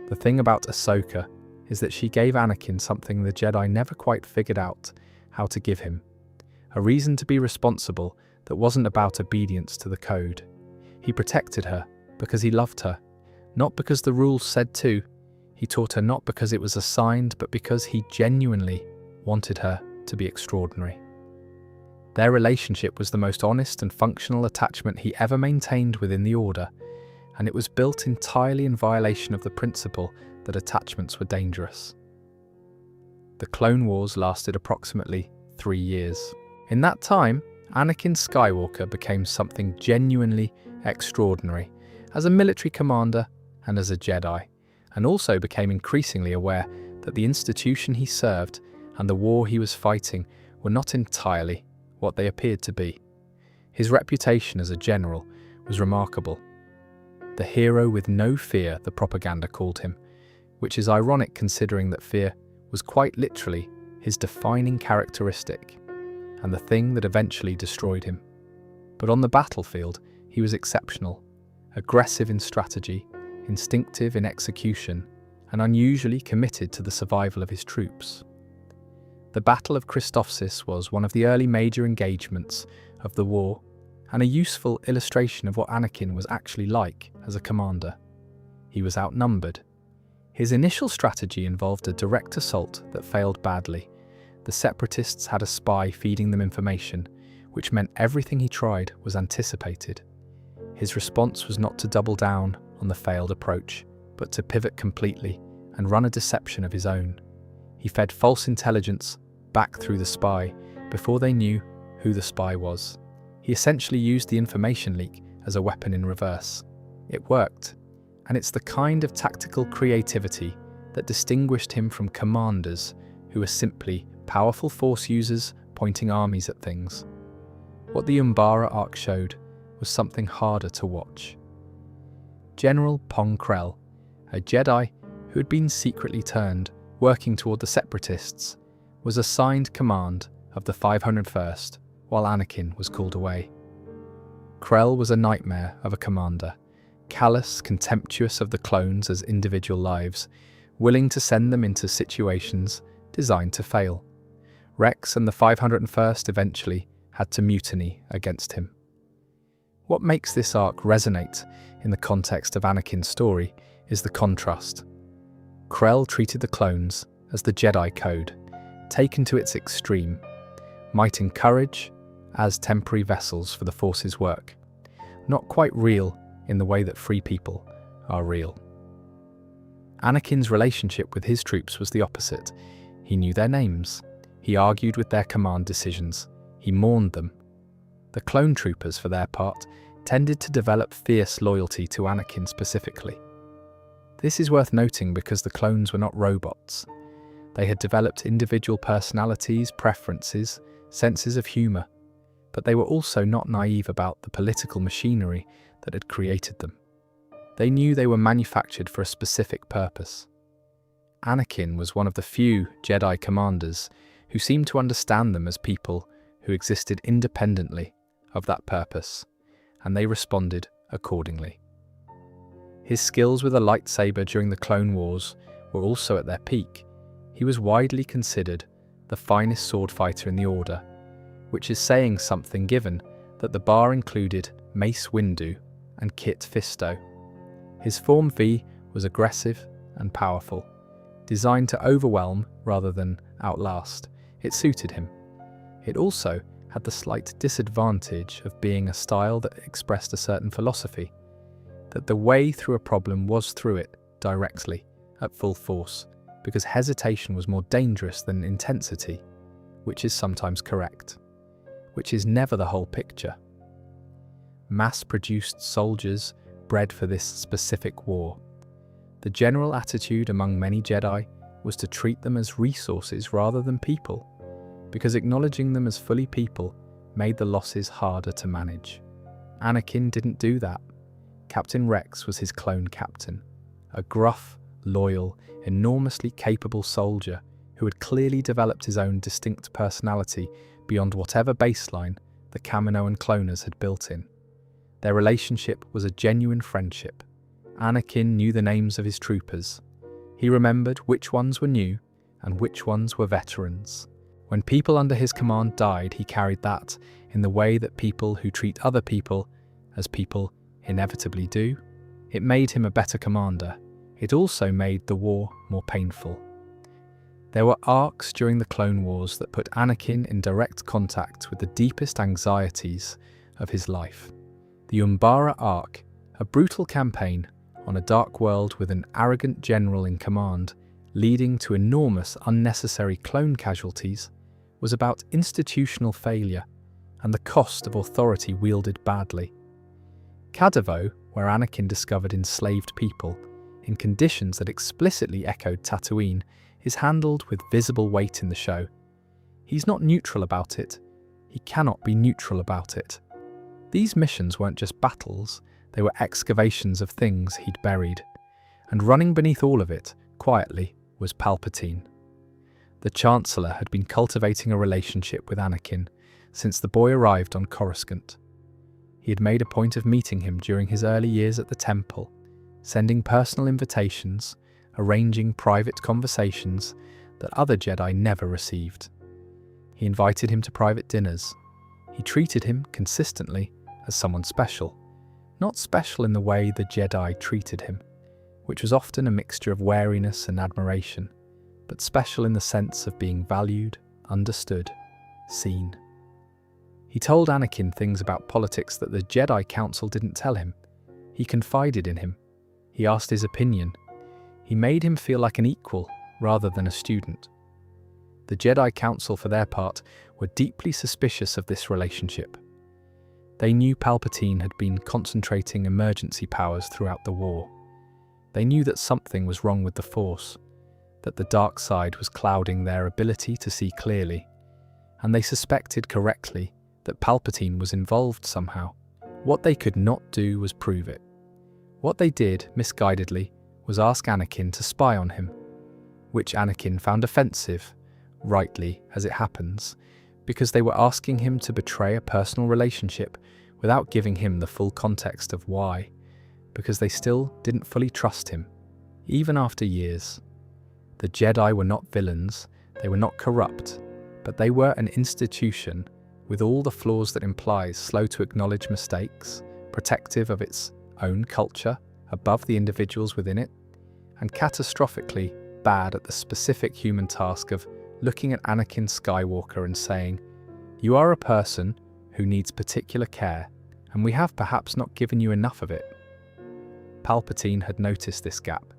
The thing about Ahsoka is that she gave Anakin something the Jedi never quite figured out how to give him. A reason to be responsible that wasn't about obedience to the code. He protected her because he loved her, not because the rules said to. He taught her not because it was assigned, but because he genuinely wanted her to be extraordinary. Their relationship was the most honest and functional attachment he ever maintained within the Order, and it was built entirely in violation of the principle that attachments were dangerous. The Clone Wars lasted approximately 3 years. In that time, Anakin Skywalker became something genuinely extraordinary as a military commander and as a Jedi, and also became increasingly aware that the institution he served and the war he was fighting were not entirely what they appeared to be. His reputation as a general was remarkable. The hero with no fear, the propaganda called him, which is ironic considering that fear was quite literally his defining characteristic and the thing that eventually destroyed him. But on the battlefield, he was exceptional, aggressive in strategy, instinctive in execution, and unusually committed to the survival of his troops. The Battle of Christophsis was one of the early major engagements of the war and a useful illustration of what Anakin was actually like as a commander. He was outnumbered. His initial strategy involved a direct assault that failed badly. The Separatists had a spy feeding them information, which meant everything he tried was anticipated. His response was not to double down on the failed approach, but to pivot completely and run a deception of his own. He fed false intelligence back through the spy before they knew who the spy was. He essentially used the information leak as a weapon in reverse. It worked, and it's the kind of tactical creativity that distinguished him from commanders who were simply powerful force users pointing armies at things. What the Umbara arc showed was something harder to watch. General Pong Krell, a Jedi who had been secretly turned, working toward the Separatists, was assigned command of the 501st while Anakin was called away. Krell was a nightmare of a commander, callous, contemptuous of the clones as individual lives, willing to send them into situations designed to fail. Rex and the 501st eventually had to mutiny against him. What makes this arc resonate in the context of Anakin's story is the contrast. Krell treated the clones as the Jedi Code, taken to its extreme, might and courage as temporary vessels for the Force's work, not quite real in the way that free people are real. Anakin's relationship with his troops was the opposite. He knew their names. He argued with their command decisions. He mourned them. The clone troopers, for their part, tended to develop fierce loyalty to Anakin specifically. This is worth noting because the clones were not robots. They had developed individual personalities, preferences, senses of humour, but they were also not naive about the political machinery that had created them. They knew they were manufactured for a specific purpose. Anakin was one of the few Jedi commanders who seemed to understand them as people who existed independently of that purpose, and they responded accordingly. His skills with a lightsaber during the Clone Wars were also at their peak. He was widely considered the finest sword fighter in the Order, which is saying something given that the bar included Mace Windu and Kit Fisto. His Form V was aggressive and powerful, designed to overwhelm rather than outlast. It suited him. It also had the slight disadvantage of being a style that expressed a certain philosophy, that the way through a problem was through it directly, at full force, because hesitation was more dangerous than intensity, which is sometimes correct, which is never the whole picture. Mass-produced soldiers bred for this specific war. The general attitude among many Jedi was to treat them as resources rather than people, because acknowledging them as fully people made the losses harder to manage. Anakin didn't do that. Captain Rex was his clone captain, a gruff, loyal, enormously capable soldier who had clearly developed his own distinct personality beyond whatever baseline the Kaminoan cloners had built in. Their relationship was a genuine friendship. Anakin knew the names of his troopers. He remembered which ones were new and which ones were veterans. When people under his command died, he carried that in the way that people who treat other people as people inevitably do. It made him a better commander. It also made the war more painful. There were arcs during the Clone Wars that put Anakin in direct contact with the deepest anxieties of his life. The Umbara arc, a brutal campaign on a dark world with an arrogant general in command, leading to enormous unnecessary clone casualties, was about institutional failure and the cost of authority wielded badly. Kadavo, where Anakin discovered enslaved people, in conditions that explicitly echoed Tatooine, is handled with visible weight in the show. He's not neutral about it. He cannot be neutral about it. These missions weren't just battles, they were excavations of things he'd buried. And running beneath all of it, quietly, was Palpatine. The Chancellor had been cultivating a relationship with Anakin since the boy arrived on Coruscant. He had made a point of meeting him during his early years at the Temple, sending personal invitations, arranging private conversations that other Jedi never received. He invited him to private dinners. He treated him consistently as someone special, not special in the way the Jedi treated him, which was often a mixture of wariness and admiration, but special in the sense of being valued, understood, seen. He told Anakin things about politics that the Jedi Council didn't tell him. He confided in him. He asked his opinion. He made him feel like an equal rather than a student. The Jedi Council, for their part, were deeply suspicious of this relationship. They knew Palpatine had been concentrating emergency powers throughout the war. They knew that something was wrong with the Force, that the dark side was clouding their ability to see clearly, and they suspected correctly that Palpatine was involved somehow. What they could not do was prove it. What they did, misguidedly, was ask Anakin to spy on him, which Anakin found offensive, rightly as it happens, because they were asking him to betray a personal relationship without giving him the full context of why, because they still didn't fully trust him, even after years. The Jedi were not villains, they were not corrupt, but they were an institution with all the flaws that implies slow to acknowledge mistakes, protective of its own culture above the individuals within it, and catastrophically bad at the specific human task of looking at Anakin Skywalker and saying, "You are a person who needs particular care, and we have perhaps not given you enough of it." Palpatine had noticed this gap.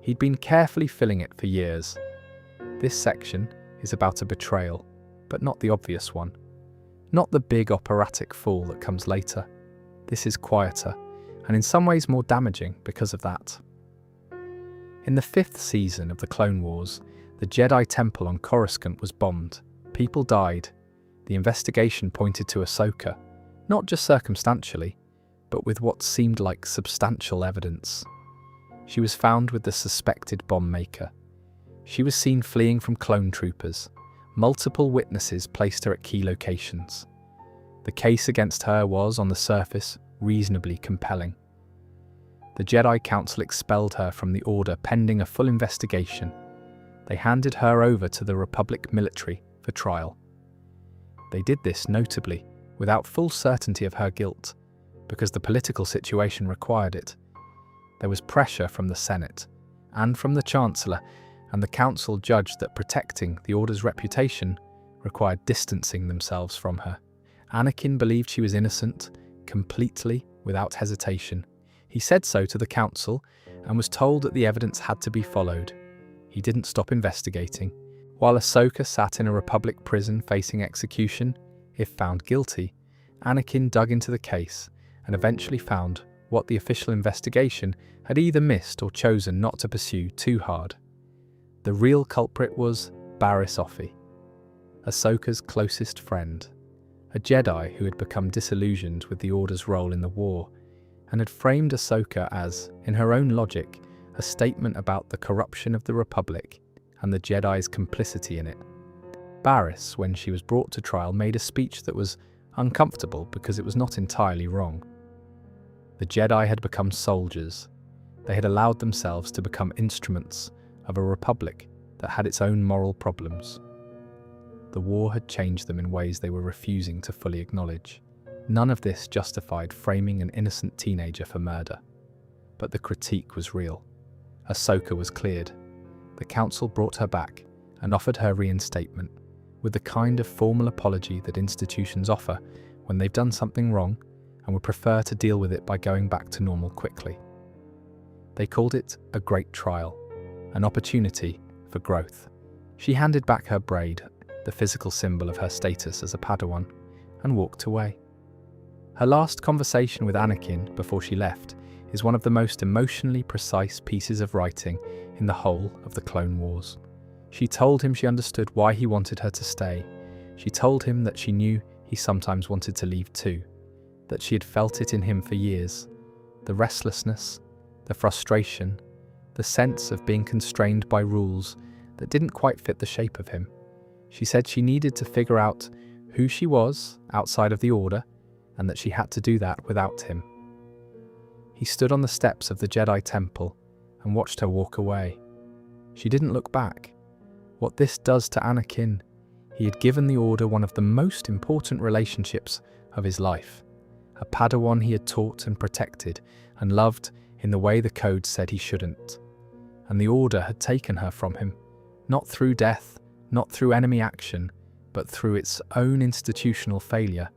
He'd been carefully filling it for years. This section is about a betrayal, but not the obvious one. Not the big operatic fall that comes later. This is quieter, and in some ways more damaging because of that. In the 5th season of the Clone Wars, the Jedi Temple on Coruscant was bombed. People died. The investigation pointed to Ahsoka, not just circumstantially, but with what seemed like substantial evidence. She was found with the suspected bomb maker. She was seen fleeing from clone troopers. Multiple witnesses placed her at key locations. The case against her was, on the surface, reasonably compelling. The Jedi Council expelled her from the Order pending a full investigation. They handed her over to the Republic military for trial. They did this, notably, without full certainty of her guilt, because the political situation required it. There was pressure from the Senate and from the Chancellor, and the Council judged that protecting the Order's reputation required distancing themselves from her. Anakin believed she was innocent, completely, without hesitation. He said so to the Council and was told that the evidence had to be followed. He didn't stop investigating. While Ahsoka sat in a Republic prison facing execution, if found guilty, Anakin dug into the case and eventually found what the official investigation had either missed or chosen not to pursue too hard. The real culprit was Barriss Offee, Ahsoka's closest friend, a Jedi who had become disillusioned with the Order's role in the war and had framed Ahsoka as, in her own logic, a statement about the corruption of the Republic and the Jedi's complicity in it. Barriss, when she was brought to trial, made a speech that was uncomfortable because it was not entirely wrong. The Jedi had become soldiers. They had allowed themselves to become instruments of a republic that had its own moral problems. The war had changed them in ways they were refusing to fully acknowledge. None of this justified framing an innocent teenager for murder. But the critique was real. Ahsoka was cleared. The council brought her back and offered her reinstatement, with the kind of formal apology that institutions offer when they've done something wrong and would prefer to deal with it by going back to normal quickly. They called it a great trial, an opportunity for growth. She handed back her braid, the physical symbol of her status as a Padawan, and walked away. Her last conversation with Anakin before she left is one of the most emotionally precise pieces of writing in the whole of the Clone Wars. She told him she understood why he wanted her to stay. She told him that she knew he sometimes wanted to leave too, that she had felt it in him for years, the restlessness, the frustration, the sense of being constrained by rules that didn't quite fit the shape of him. She said she needed to figure out who she was outside of the Order, and that she had to do that without him. He stood on the steps of the Jedi Temple and watched her walk away. She didn't look back. What this does to Anakin, he had given the Order one of the most important relationships of his life, a Padawan he had taught and protected and loved in the way the code said he shouldn't. And the Order had taken her from him, not through death, not through enemy action, but through its own institutional failure,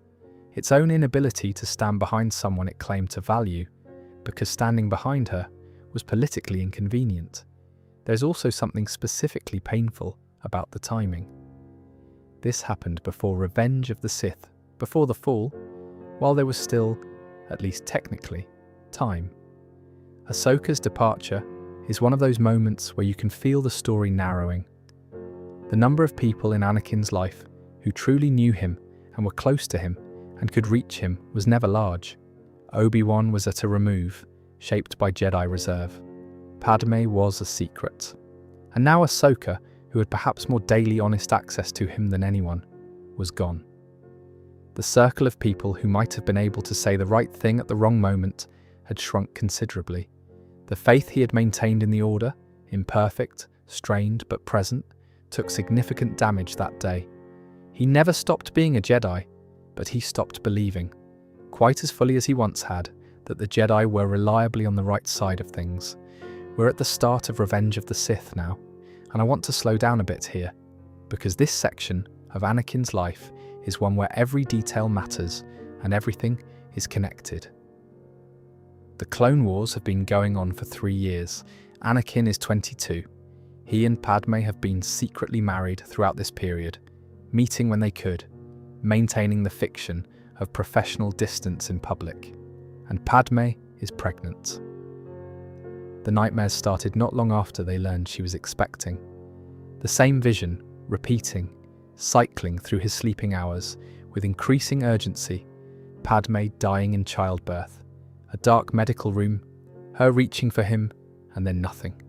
its own inability to stand behind someone it claimed to value, because standing behind her was politically inconvenient. There's also something specifically painful about the timing. This happened before Revenge of the Sith, before the fall, while there was still, at least technically, time. Ahsoka's departure is one of those moments where you can feel the story narrowing. The number of people in Anakin's life who truly knew him and were close to him and could reach him was never large. Obi-Wan was at a remove, shaped by Jedi reserve. Padme was a secret. And now Ahsoka, who had perhaps more daily honest access to him than anyone, was gone. The circle of people who might have been able to say the right thing at the wrong moment had shrunk considerably. The faith he had maintained in the Order, imperfect, strained but present, took significant damage that day. He never stopped being a Jedi, but he stopped believing, quite as fully as he once had, that the Jedi were reliably on the right side of things. We're at the start of Revenge of the Sith now, and I want to slow down a bit here, because this section of Anakin's life is one where every detail matters and everything is connected. The Clone Wars have been going on for 3 years. Anakin is 22. He and Padme have been secretly married throughout this period, meeting when they could, maintaining the fiction of professional distance in public. And Padme is pregnant. The nightmares started not long after they learned she was expecting. The same vision, repeating, cycling through his sleeping hours with increasing urgency. Padme dying in childbirth, a dark medical room, her reaching for him, and then nothing.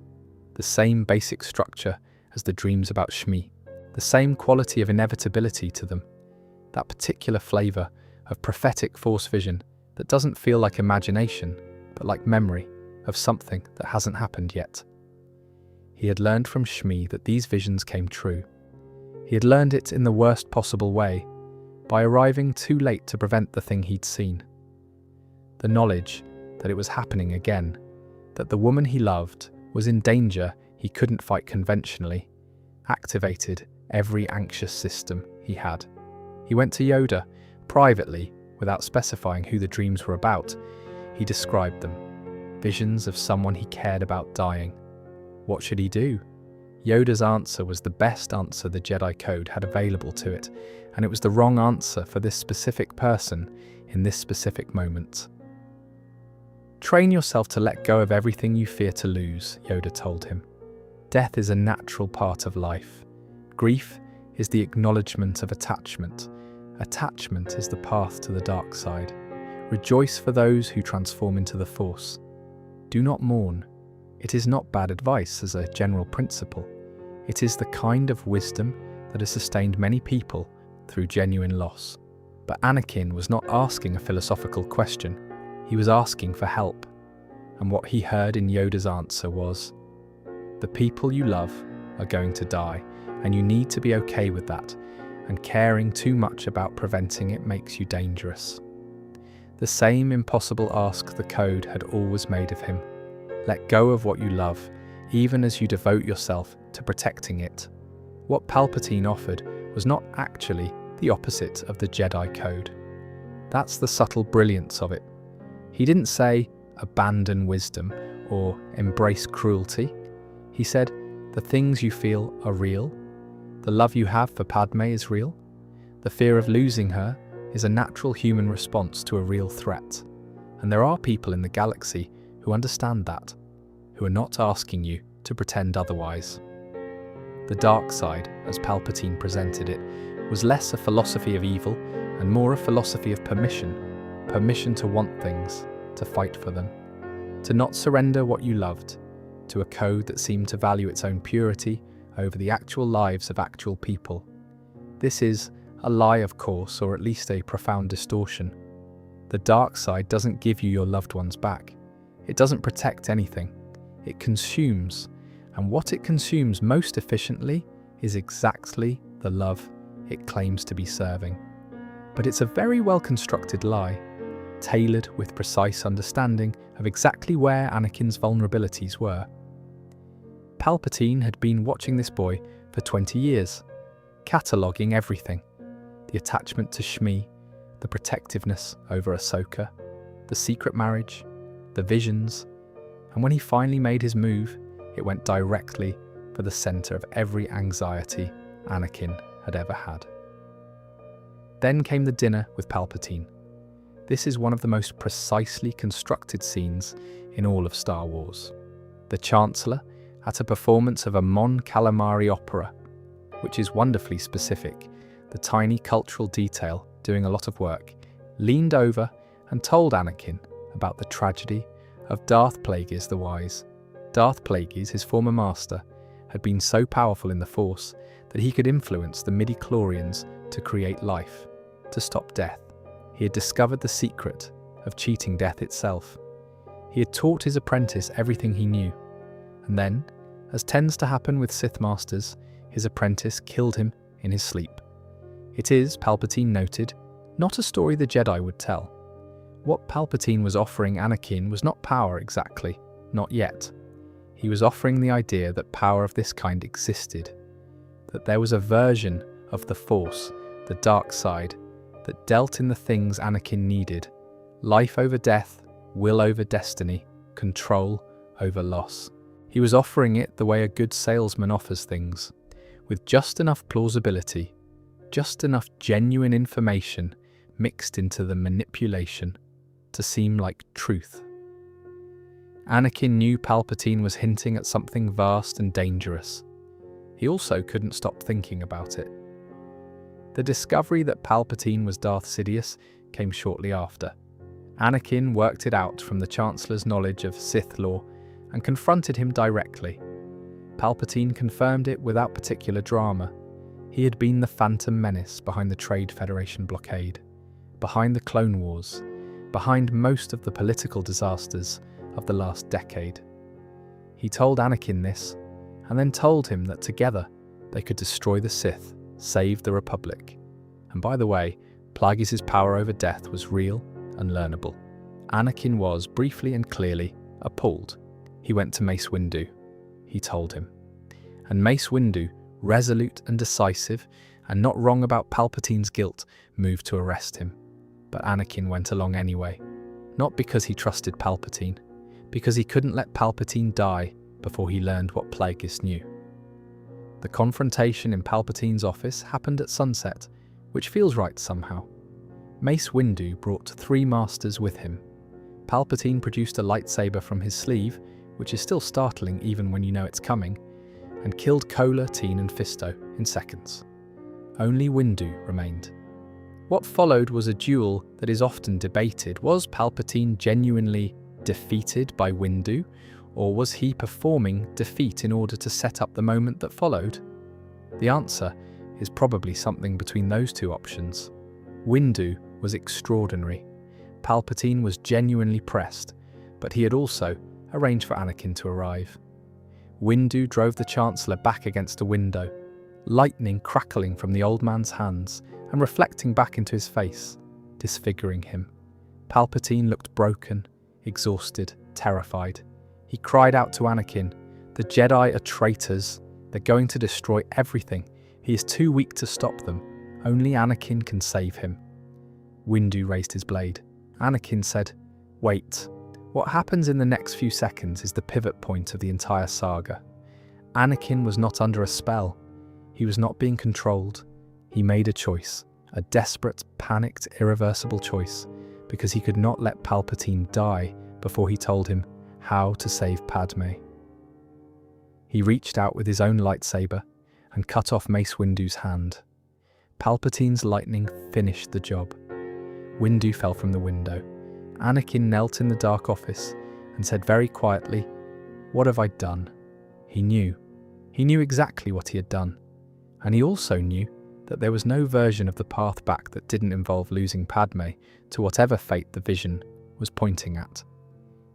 The same basic structure as the dreams about Shmi, the same quality of inevitability to them, that particular flavour of prophetic force vision that doesn't feel like imagination, but like memory of something that hasn't happened yet. He had learned from Shmi that these visions came true. He had learned it in the worst possible way, by arriving too late to prevent the thing he'd seen. The knowledge that it was happening again, that the woman he loved was in danger he couldn't fight conventionally, activated every anxious system he had. He went to Yoda, privately, without specifying who the dreams were about. He described them. Visions of someone he cared about dying. What should he do? Yoda's answer was the best answer the Jedi Code had available to it, and it was the wrong answer for this specific person in this specific moment. Train yourself to let go of everything you fear to lose, Yoda told him. Death is a natural part of life. Grief is the acknowledgement of attachment. Attachment is the path to the dark side. Rejoice for those who transform into the Force. Do not mourn. It is not bad advice as a general principle. It is the kind of wisdom that has sustained many people through genuine loss. But Anakin was not asking a philosophical question. He was asking for help. And what he heard in Yoda's answer was, "The people you love are going to die, and you need to be okay with that, and caring too much about preventing it makes you dangerous." The same impossible ask the Code had always made of him. Let go of what you love, even as you devote yourself to protecting it. What Palpatine offered was not actually the opposite of the Jedi Code. That's the subtle brilliance of it. He didn't say, abandon wisdom or embrace cruelty. He said, the things you feel are real. The love you have for Padme is real. The fear of losing her is a natural human response to a real threat. And there are people in the galaxy who understand that, who are not asking you to pretend otherwise. The dark side, as Palpatine presented it, was less a philosophy of evil and more a philosophy of permission. Permission to want things, to fight for them, to not surrender what you loved, to a code that seemed to value its own purity over the actual lives of actual people. This is a lie, of course, or at least a profound distortion. The dark side doesn't give you your loved ones back. It doesn't protect anything. It consumes, and what it consumes most efficiently is exactly the love it claims to be serving. But it's a very well-constructed lie, tailored with precise understanding of exactly where Anakin's vulnerabilities were. Palpatine had been watching this boy for 20 years, cataloguing everything. The attachment to Shmi, the protectiveness over Ahsoka, the secret marriage, the visions, and when he finally made his move, it went directly for the center of every anxiety Anakin had ever had. Then came the dinner with Palpatine. This is one of the most precisely constructed scenes in all of Star Wars. The Chancellor, at a performance of a Mon Calamari opera, which is wonderfully specific, the tiny cultural detail doing a lot of work, leaned over and told Anakin about the tragedy of Darth Plagueis the Wise. Darth Plagueis, his former master, had been so powerful in the Force that he could influence the midi-chlorians to create life, to stop death. He had discovered the secret of cheating death itself. He had taught his apprentice everything he knew. And then, as tends to happen with Sith masters, his apprentice killed him in his sleep. It is, Palpatine noted, not a story the Jedi would tell. What Palpatine was offering Anakin was not power exactly, not yet. He was offering the idea that power of this kind existed, that there was a version of the Force, the dark side, that dealt in the things Anakin needed: life over death, will over destiny, control over loss. He was offering it the way a good salesman offers things, with just enough plausibility, just enough genuine information mixed into the manipulation to seem like truth. Anakin knew Palpatine was hinting at something vast and dangerous. He also couldn't stop thinking about it. The discovery that Palpatine was Darth Sidious came shortly after. Anakin worked it out from the Chancellor's knowledge of Sith lore and confronted him directly. Palpatine confirmed it without particular drama. He had been the phantom menace behind the Trade Federation blockade, behind the Clone Wars, behind most of the political disasters of the last decade. He told Anakin this, and then told him that together they could destroy the Sith, save the Republic. And by the way, Plagueis' power over death was real and learnable. Anakin was, briefly and clearly, appalled. He went to Mace Windu, he told him. And Mace Windu, resolute and decisive, and not wrong about Palpatine's guilt, moved to arrest him. But Anakin went along anyway, not because he trusted Palpatine, because he couldn't let Palpatine die before he learned what Plagueis knew. The confrontation in Palpatine's office happened at sunset, which feels right somehow. Mace Windu brought 3 masters with him. Palpatine produced a lightsaber from his sleeve, which is still startling even when you know it's coming, and killed Kola, Teen and Fisto in seconds. Only Windu remained. What followed was a duel that is often debated. Was Palpatine genuinely defeated by Windu, or was he performing defeat in order to set up the moment that followed? The answer is probably something between those two options. Windu was extraordinary. Palpatine was genuinely pressed, but he had also arranged for Anakin to arrive. Windu drove the Chancellor back against a window, lightning crackling from the old man's hands and reflecting back into his face, disfiguring him. Palpatine looked broken, exhausted, terrified. He cried out to Anakin, "The Jedi are traitors. They're going to destroy everything. He is too weak to stop them. Only Anakin can save him." Windu raised his blade. Anakin said, "Wait. What happens in the next few seconds is the pivot point of the entire saga." Anakin was not under a spell. He was not being controlled. He made a choice, a desperate, panicked, irreversible choice, because he could not let Palpatine die before he told him how to save Padme. He reached out with his own lightsaber and cut off Mace Windu's hand. Palpatine's lightning finished the job. Windu fell from the window. Anakin knelt in the dark office and said very quietly, "What have I done?" He knew. He knew exactly what he had done. And he also knew that there was no version of the path back that didn't involve losing Padme to whatever fate the vision was pointing at.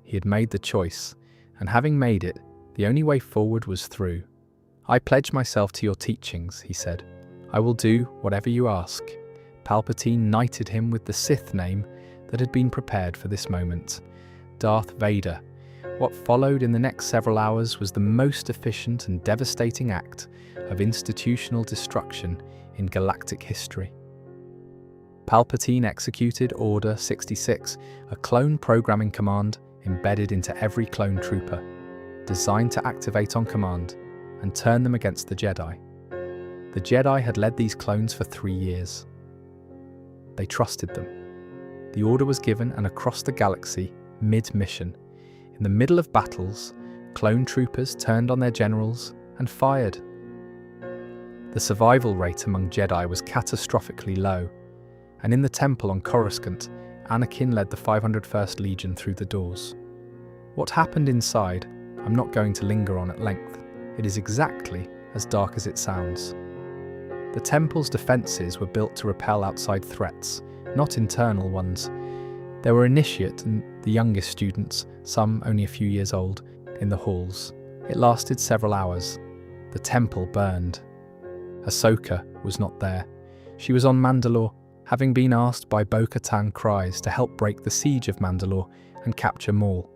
He had made the choice, and having made it, the only way forward was through. "I pledge myself to your teachings," he said. "I will do whatever you ask." Palpatine knighted him with the Sith name that had been prepared for this moment, Darth Vader. What followed in the next several hours was the most efficient and devastating act of institutional destruction in galactic history. Palpatine executed Order 66, a clone programming command embedded into every clone trooper, designed to activate on command and turn them against the Jedi. The Jedi had led these clones for 3 years. They trusted them. The order was given, and across the galaxy, mid-mission, in the middle of battles, clone troopers turned on their generals and fired. The survival rate among Jedi was catastrophically low, and in the temple on Coruscant, Anakin led the 501st Legion through the doors. What happened inside, I'm not going to linger on at length. It is exactly as dark as it sounds. The temple's defences were built to repel outside threats, not internal ones. There were initiate and the youngest students, some only a few years old, in the halls. It lasted several hours. The temple burned. Ahsoka was not there. She was on Mandalore, having been asked by Bo-Katan Kryze to help break the siege of Mandalore and capture Maul.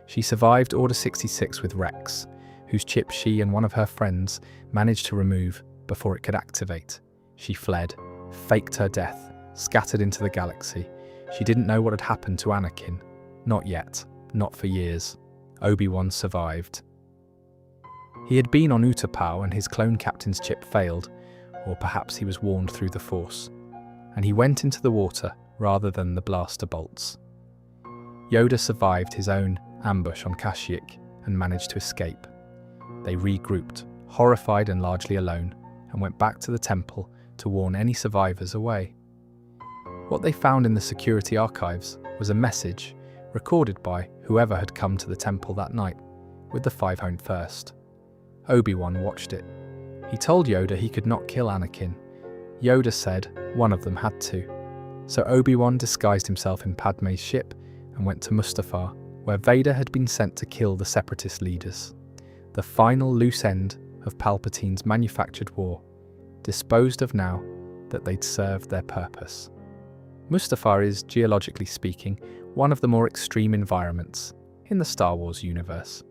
She survived Order 66 with Rex, whose chip she and one of her friends managed to remove before it could activate. She fled, faked her death, scattered into the galaxy. She didn't know what had happened to Anakin. Not yet. Not for years. Obi-Wan survived. He had been on Utapau and his clone captain's chip failed, or perhaps he was warned through the Force, and he went into the water rather than the blaster bolts. Yoda survived his own ambush on Kashyyyk and managed to escape. They regrouped, horrified and largely alone, and went back to the temple to warn any survivors away. What they found in the security archives was a message recorded by whoever had come to the temple that night with the 501st. Obi-Wan watched it. He told Yoda he could not kill Anakin. Yoda said one of them had to. So Obi-Wan disguised himself in Padme's ship and went to Mustafar, where Vader had been sent to kill the separatist leaders. The final loose end of Palpatine's manufactured war, disposed of now that they'd served their purpose. Mustafar is, geologically speaking, one of the more extreme environments in the Star Wars universe.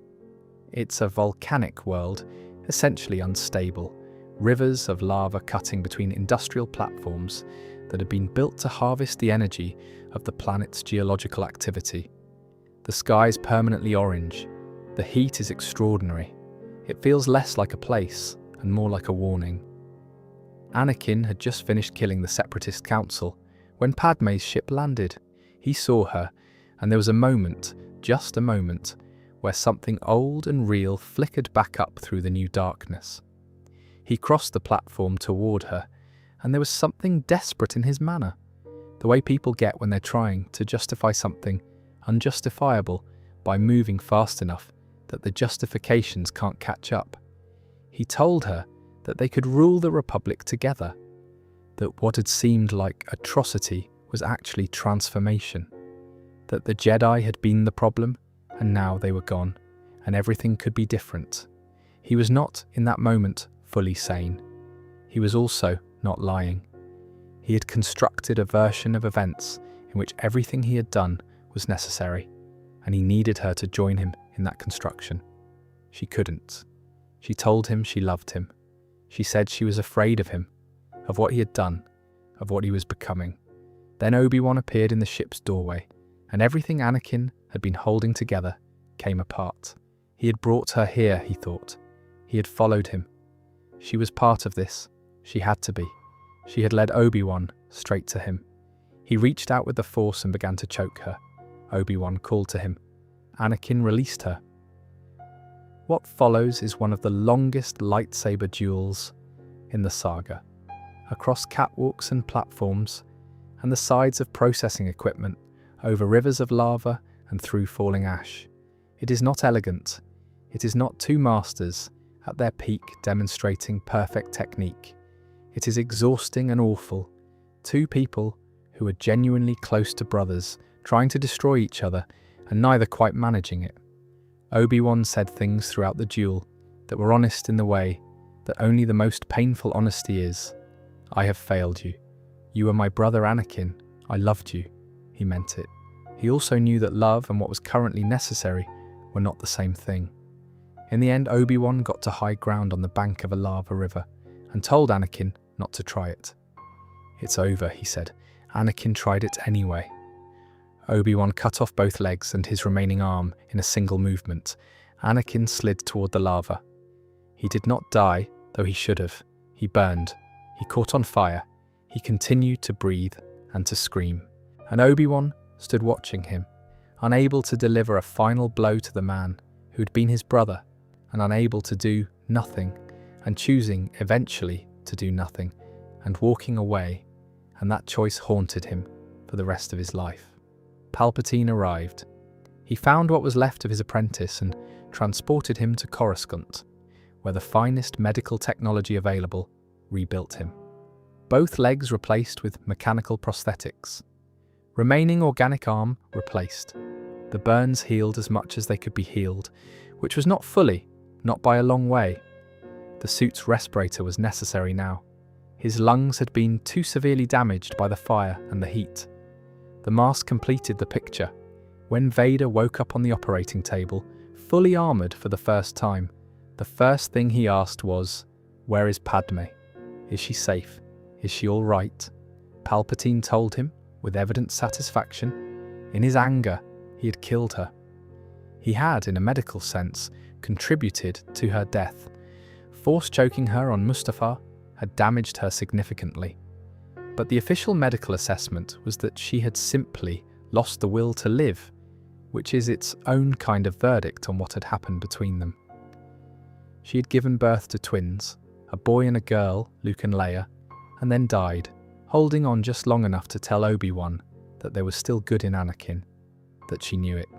It's a volcanic world, essentially unstable, rivers of lava cutting between industrial platforms that have been built to harvest the energy of the planet's geological activity. The sky's permanently orange. The heat is extraordinary. It feels less like a place and more like a warning. Anakin had just finished killing the Separatist Council when Padme's ship landed. He saw her, and there was a moment, just a moment, where something old and real flickered back up through the new darkness. He crossed the platform toward her, and there was something desperate in his manner, the way people get when they're trying to justify something unjustifiable by moving fast enough that the justifications can't catch up. He told her that they could rule the Republic together, that what had seemed like atrocity was actually transformation, that the Jedi had been the problem and now they were gone, and everything could be different. He was not, in that moment, fully sane. He was also not lying. He had constructed a version of events in which everything he had done was necessary, and he needed her to join him in that construction. She couldn't. She told him she loved him. She said she was afraid of him, of what he had done, of what he was becoming. Then Obi-Wan appeared in the ship's doorway, and everything Anakin had been holding together came apart. He had brought her here, he thought. He had followed him. She was part of this. She had to be. She had led Obi-Wan straight to him. He reached out with the Force and began to choke her. Obi-Wan called to him. Anakin released her. What follows is one of the longest lightsaber duels in the saga. Across catwalks and platforms, and the sides of processing equipment, over rivers of lava and through falling ash. It is not elegant. It is not two masters at their peak demonstrating perfect technique. It is exhausting and awful. Two people who are genuinely close to brothers, trying to destroy each other and neither quite managing it. Obi-Wan said things throughout the duel that were honest in the way that only the most painful honesty is. I have failed you. You are my brother Anakin. I loved you. He meant it. He also knew that love and what was currently necessary were not the same thing. In the end, Obi-Wan got to high ground on the bank of a lava river and told Anakin not to try it. It's over, he said. Anakin tried it anyway. Obi-Wan cut off both legs and his remaining arm in a single movement. Anakin slid toward the lava. He did not die, though he should have. He burned. He caught on fire. He continued to breathe and to scream. And Obi-Wan stood watching him, unable to deliver a final blow to the man who had been his brother, and unable to do nothing, and choosing eventually to do nothing, and walking away, and that choice haunted him for the rest of his life. Palpatine arrived. He found what was left of his apprentice and transported him to Coruscant, where the finest medical technology available rebuilt him. Both legs replaced with mechanical prosthetics. Remaining organic arm replaced. The burns healed as much as they could be healed, which was not fully, not by a long way. The suit's respirator was necessary now. His lungs had been too severely damaged by the fire and the heat. The mask completed the picture. When Vader woke up on the operating table, fully armoured for the first time, the first thing he asked was, "Where is Padme? Is she safe? Is she all right?" Palpatine told him, with evident satisfaction. In his anger, he had killed her. He had, in a medical sense, contributed to her death. Force choking her on Mustafar had damaged her significantly. But the official medical assessment was that she had simply lost the will to live, which is its own kind of verdict on what had happened between them. She had given birth to twins, a boy and a girl, Luke and Leia, and then died, holding on just long enough to tell Obi-Wan that there was still good in Anakin, that she knew it.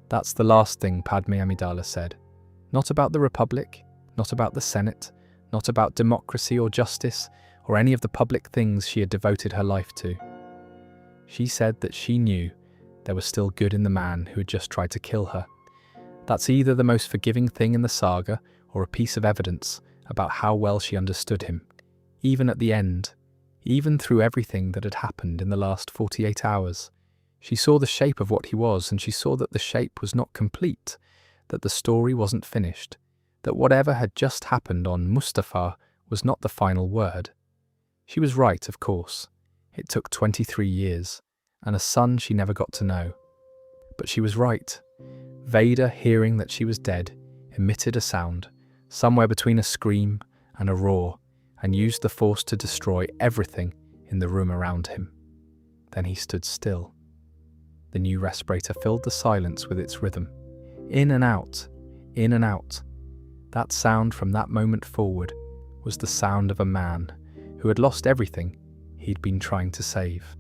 That's the last thing Padme Amidala said. Not about the Republic, not about the Senate, not about democracy or justice, or any of the public things she had devoted her life to. She said that she knew there was still good in the man who had just tried to kill her. That's either the most forgiving thing in the saga or a piece of evidence about how well she understood him, even at the end, even through everything that had happened in the last 48 hours. She saw the shape of what he was, and she saw that the shape was not complete, that the story wasn't finished, that whatever had just happened on Mustafar was not the final word. She was right, of course. It took 23 years, and a son she never got to know. But she was right. Vader, hearing that she was dead, emitted a sound, somewhere between a scream and a roar, and used the Force to destroy everything in the room around him. Then he stood still. The new respirator filled the silence with its rhythm. In and out, in and out. That sound from that moment forward was the sound of a man who had lost everything he'd been trying to save.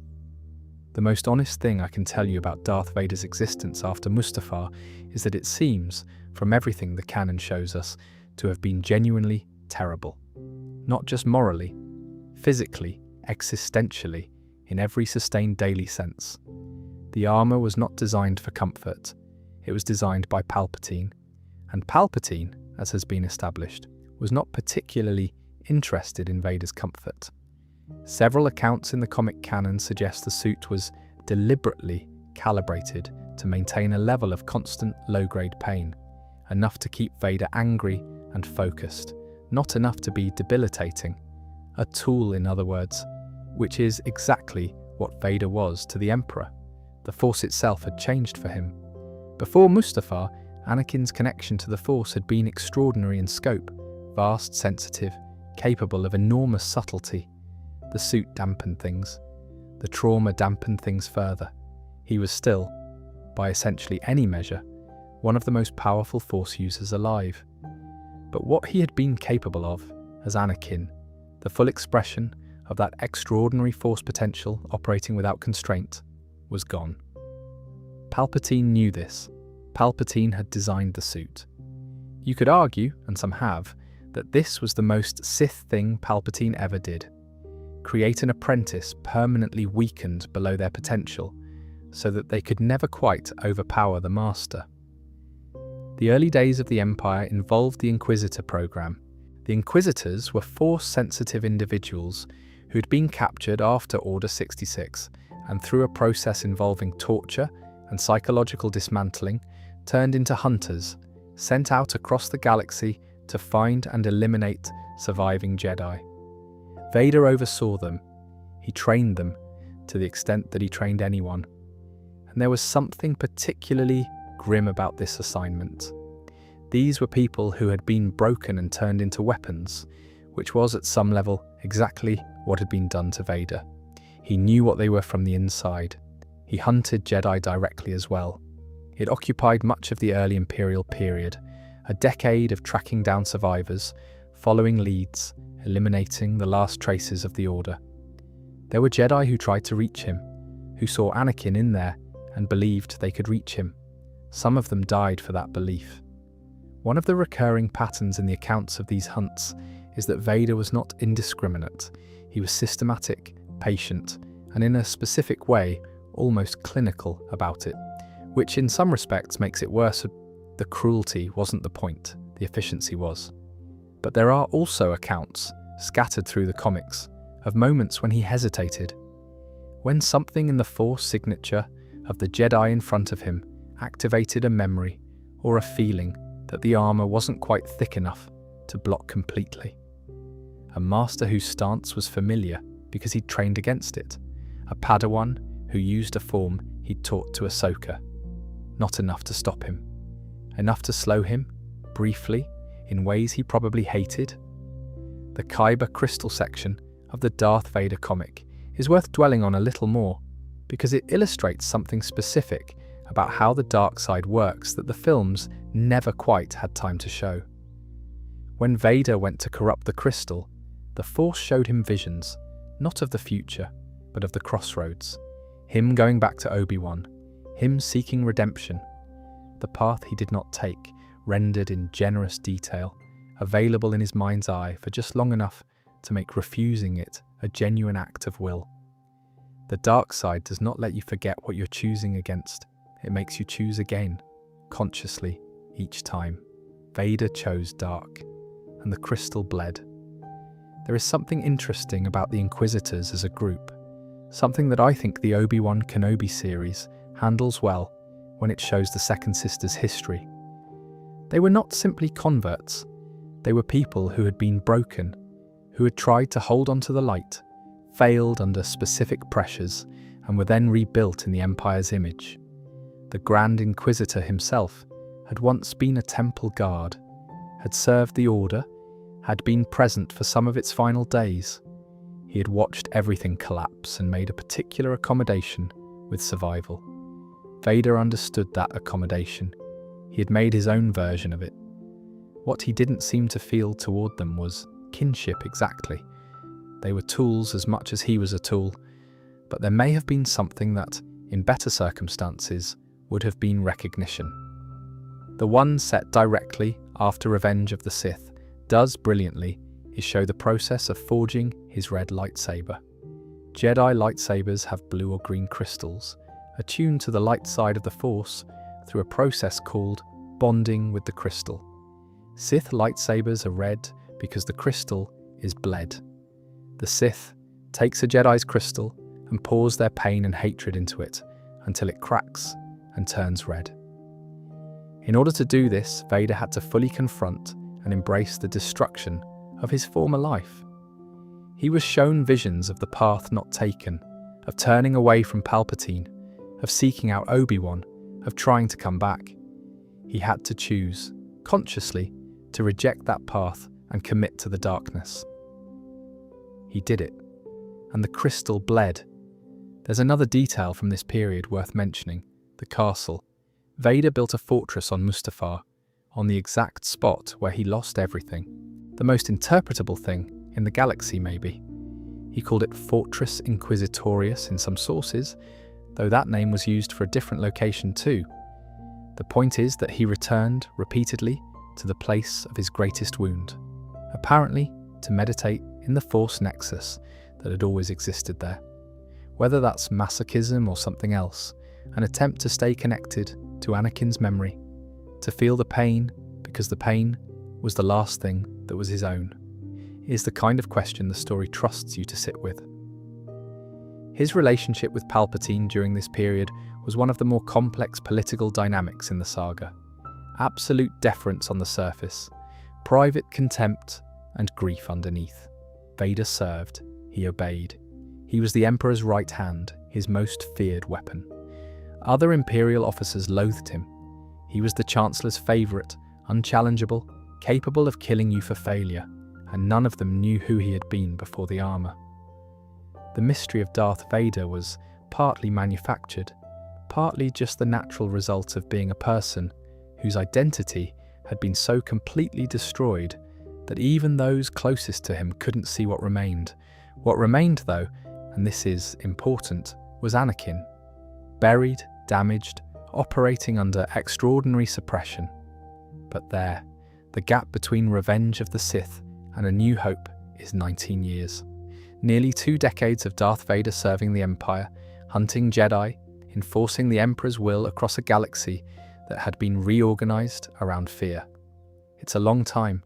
The most honest thing I can tell you about Darth Vader's existence after Mustafar is that it seems, from everything the canon shows us, to have been genuinely terrible. Not just morally, physically, existentially, in every sustained daily sense. The armor was not designed for comfort. It was designed by Palpatine. And Palpatine, as has been established, was not particularly interested in Vader's comfort. Several accounts in the comic canon suggest the suit was deliberately calibrated to maintain a level of constant low-grade pain, enough to keep Vader angry and focused, not enough to be debilitating. A tool, in other words, which is exactly what Vader was to the Emperor. The Force itself had changed for him. Before Mustafar, Anakin's connection to the Force had been extraordinary in scope, vast, sensitive, capable of enormous subtlety. The suit dampened things. The trauma dampened things further. He was still, by essentially any measure, one of the most powerful Force users alive. But what he had been capable of, as Anakin, the full expression of that extraordinary Force potential operating without constraint, was gone. Palpatine knew this. Palpatine had designed the suit. You could argue, and some have, that this was the most Sith thing Palpatine ever did. Create an apprentice permanently weakened below their potential, so that they could never quite overpower the Master. The early days of the Empire involved the Inquisitor program. The Inquisitors were Force-sensitive individuals who had been captured after Order 66, and through a process involving torture and psychological dismantling, turned into hunters, sent out across the galaxy to find and eliminate surviving Jedi. Vader oversaw them. He trained them to the extent that he trained anyone. And there was something particularly grim about this assignment. These were people who had been broken and turned into weapons, which was at some level exactly what had been done to Vader. He knew what they were from the inside. He hunted Jedi directly as well. It occupied much of the early Imperial period, a decade of tracking down survivors, following leads, eliminating the last traces of the Order. There were Jedi who tried to reach him, who saw Anakin in there and believed they could reach him. Some of them died for that belief. One of the recurring patterns in the accounts of these hunts is that Vader was not indiscriminate. He was systematic, patient, and in a specific way, almost clinical about it, which in some respects makes it worse. The cruelty wasn't the point, the efficiency was. But there are also accounts, scattered through the comics, of moments when he hesitated. When something in the Force signature of the Jedi in front of him activated a memory or a feeling that the armor wasn't quite thick enough to block completely. A master whose stance was familiar because he'd trained against it. A Padawan who used a form he'd taught to Ahsoka. Not enough to stop him. Enough to slow him, briefly, in ways he probably hated. The Kyber crystal section of the Darth Vader comic is worth dwelling on a little more, because it illustrates something specific about how the dark side works that the films never quite had time to show. When Vader went to corrupt the crystal, the Force showed him visions, not of the future, but of the crossroads. Him going back to Obi-Wan, him seeking redemption. The path he did not take, rendered in generous detail, available in his mind's eye for just long enough to make refusing it a genuine act of will. The dark side does not let you forget what you're choosing against. It makes you choose again, consciously, each time. Vader chose dark, and the crystal bled. There is something interesting about the Inquisitors as a group, something that I think the Obi-Wan Kenobi series handles well when it shows the Second Sister's history. They were not simply converts. They were people who had been broken, who had tried to hold on to the light, failed under specific pressures, and were then rebuilt in the Empire's image. The Grand Inquisitor himself had once been a temple guard, had served the Order, had been present for some of its final days. He had watched everything collapse and made a particular accommodation with survival. Vader understood that accommodation. He had made his own version of it. What he didn't seem to feel toward them was kinship exactly. They were tools as much as he was a tool, but there may have been something that, in better circumstances, would have been recognition. The one set directly after Revenge of the Sith does brilliantly is show the process of forging his red lightsaber. Jedi lightsabers have blue or green crystals, attuned to the light side of the Force through a process called bonding with the crystal. Sith lightsabers are red because the crystal is bled. The Sith takes a Jedi's crystal and pours their pain and hatred into it until it cracks and turns red. In order to do this, Vader had to fully confront and embrace the destruction of his former life. He was shown visions of the path not taken, of turning away from Palpatine, of seeking out Obi-Wan, of trying to come back. He had to choose, consciously, to reject that path and commit to the darkness. He did it, and the crystal bled. There's another detail from this period worth mentioning: the castle. Vader built a fortress on Mustafar, on the exact spot where he lost everything. The most interpretable thing in the galaxy, maybe. He called it Fortress Inquisitorius in some sources, though that name was used for a different location too. The point is that he returned repeatedly to the place of his greatest wound, apparently to meditate in the Force nexus that had always existed there. Whether that's masochism or something else, an attempt to stay connected to Anakin's memory, to feel the pain because the pain was the last thing that was his own, is the kind of question the story trusts you to sit with. His relationship with Palpatine during this period was one of the more complex political dynamics in the saga. Absolute deference on the surface, private contempt and grief underneath. Vader served, he obeyed. He was the Emperor's right hand, his most feared weapon. Other Imperial officers loathed him. He was the Chancellor's favourite, unchallengeable, capable of killing you for failure, and none of them knew who he had been before the armour. The mystery of Darth Vader was partly manufactured, partly just the natural result of being a person whose identity had been so completely destroyed that even those closest to him couldn't see what remained. What remained, though, and this is important, was Anakin. Buried, damaged, operating under extraordinary suppression. But there, the gap between Revenge of the Sith and A New Hope is 19 years. Nearly 2 decades of Darth Vader serving the Empire, hunting Jedi, enforcing the Emperor's will across a galaxy that had been reorganized around fear. It's a long time,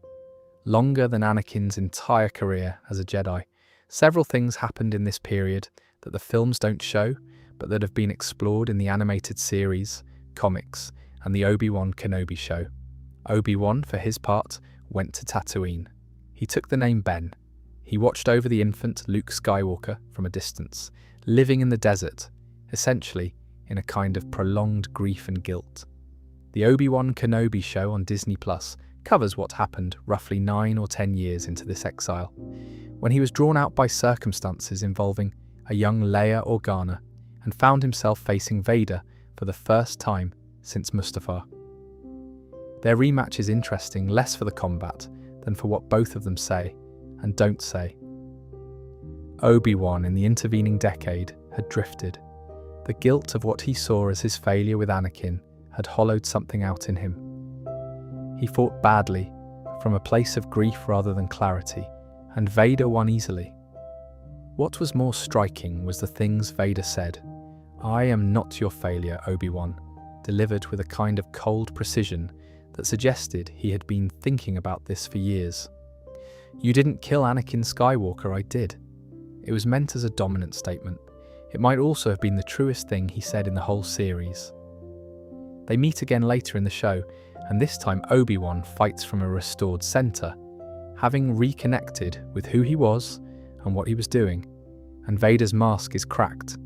longer than Anakin's entire career as a Jedi. Several things happened in this period that the films don't show, but that have been explored in the animated series, comics, and the Obi-Wan Kenobi show. Obi-Wan, for his part, went to Tatooine. He took the name Ben. He watched over the infant Luke Skywalker from a distance, living in the desert, essentially in a kind of prolonged grief and guilt. The Obi-Wan Kenobi show on Disney Plus covers what happened roughly 9 or 10 years into this exile, when he was drawn out by circumstances involving a young Leia Organa and found himself facing Vader for the first time since Mustafar. Their rematch is interesting less for the combat than for what both of them say and don't say. Obi-Wan, in the intervening decade, had drifted. The guilt of what he saw as his failure with Anakin had hollowed something out in him. He fought badly, from a place of grief rather than clarity, and Vader won easily. What was more striking was the things Vader said. "I am not your failure, Obi-Wan," delivered with a kind of cold precision that suggested he had been thinking about this for years. "You didn't kill Anakin Skywalker, I did." It was meant as a dominant statement. It might also have been the truest thing he said in the whole series. They meet again later in the show, and this time Obi-Wan fights from a restored center, having reconnected with who he was and what he was doing, and Vader's mask is cracked.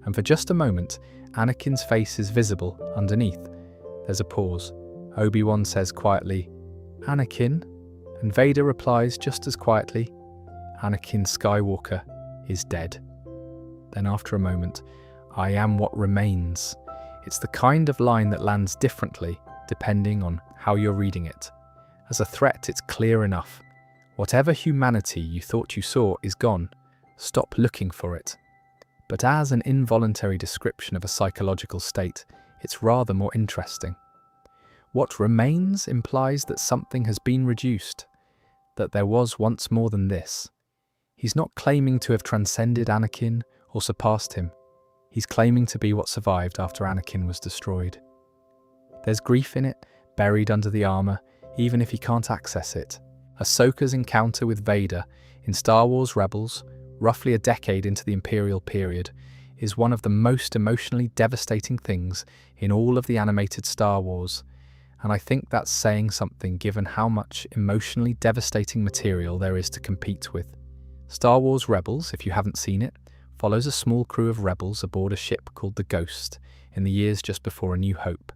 And for just a moment, Anakin's face is visible underneath. There's a pause. Obi-Wan says quietly, "Anakin?" And Vader replies just as quietly, "Anakin Skywalker is dead." Then after a moment, "I am what remains." It's the kind of line that lands differently depending on how you're reading it. As a threat, it's clear enough. Whatever humanity you thought you saw is gone. Stop looking for it. But as an involuntary description of a psychological state, it's rather more interesting. What remains implies that something has been reduced, that there was once more than this. He's not claiming to have transcended Anakin or surpassed him. He's claiming to be what survived after Anakin was destroyed. There's grief in it, buried under the armor, even if he can't access it. Ahsoka's encounter with Vader in Star Wars Rebels, roughly a decade into the Imperial period, is one of the most emotionally devastating things in all of the animated Star Wars, and I think that's saying something given how much emotionally devastating material there is to compete with. Star Wars Rebels, if you haven't seen it, follows a small crew of rebels aboard a ship called the Ghost in the years just before A New Hope.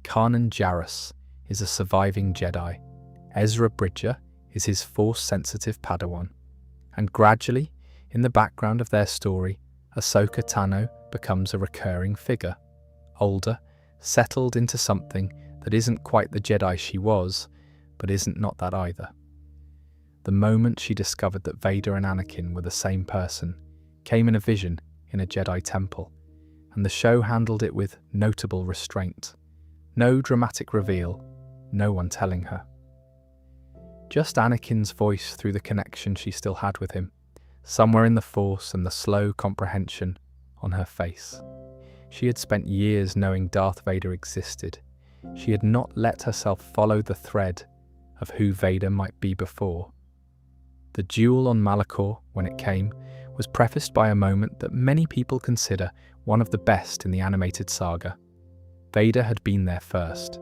Kanan Jarrus is a surviving Jedi. Ezra Bridger is his Force-sensitive Padawan. And gradually, in the background of their story, Ahsoka Tano becomes a recurring figure. Older, settled into something that isn't quite the Jedi she was, but isn't not that either. The moment she discovered that Vader and Anakin were the same person came in a vision in a Jedi temple, and the show handled it with notable restraint. No dramatic reveal, no one telling her. Just Anakin's voice through the connection she still had with him, somewhere in the Force and the slow comprehension on her face. She had spent years knowing Darth Vader existed. She had not let herself follow the thread of who Vader might be before. The duel on Malachor, when it came, was prefaced by a moment that many people consider one of the best in the animated saga. Vader had been there first.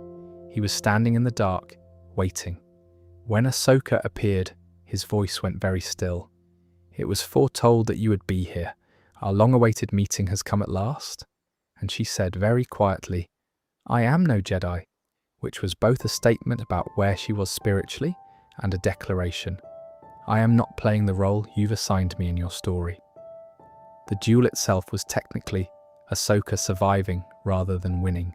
He was standing in the dark, waiting. When Ahsoka appeared, his voice went very still. "It was foretold that you would be here. Our long-awaited meeting has come at last." And she said very quietly, "I am no Jedi," which was both a statement about where she was spiritually and a declaration. "I am not playing the role you've assigned me in your story." The duel itself was technically Ahsoka surviving rather than winning.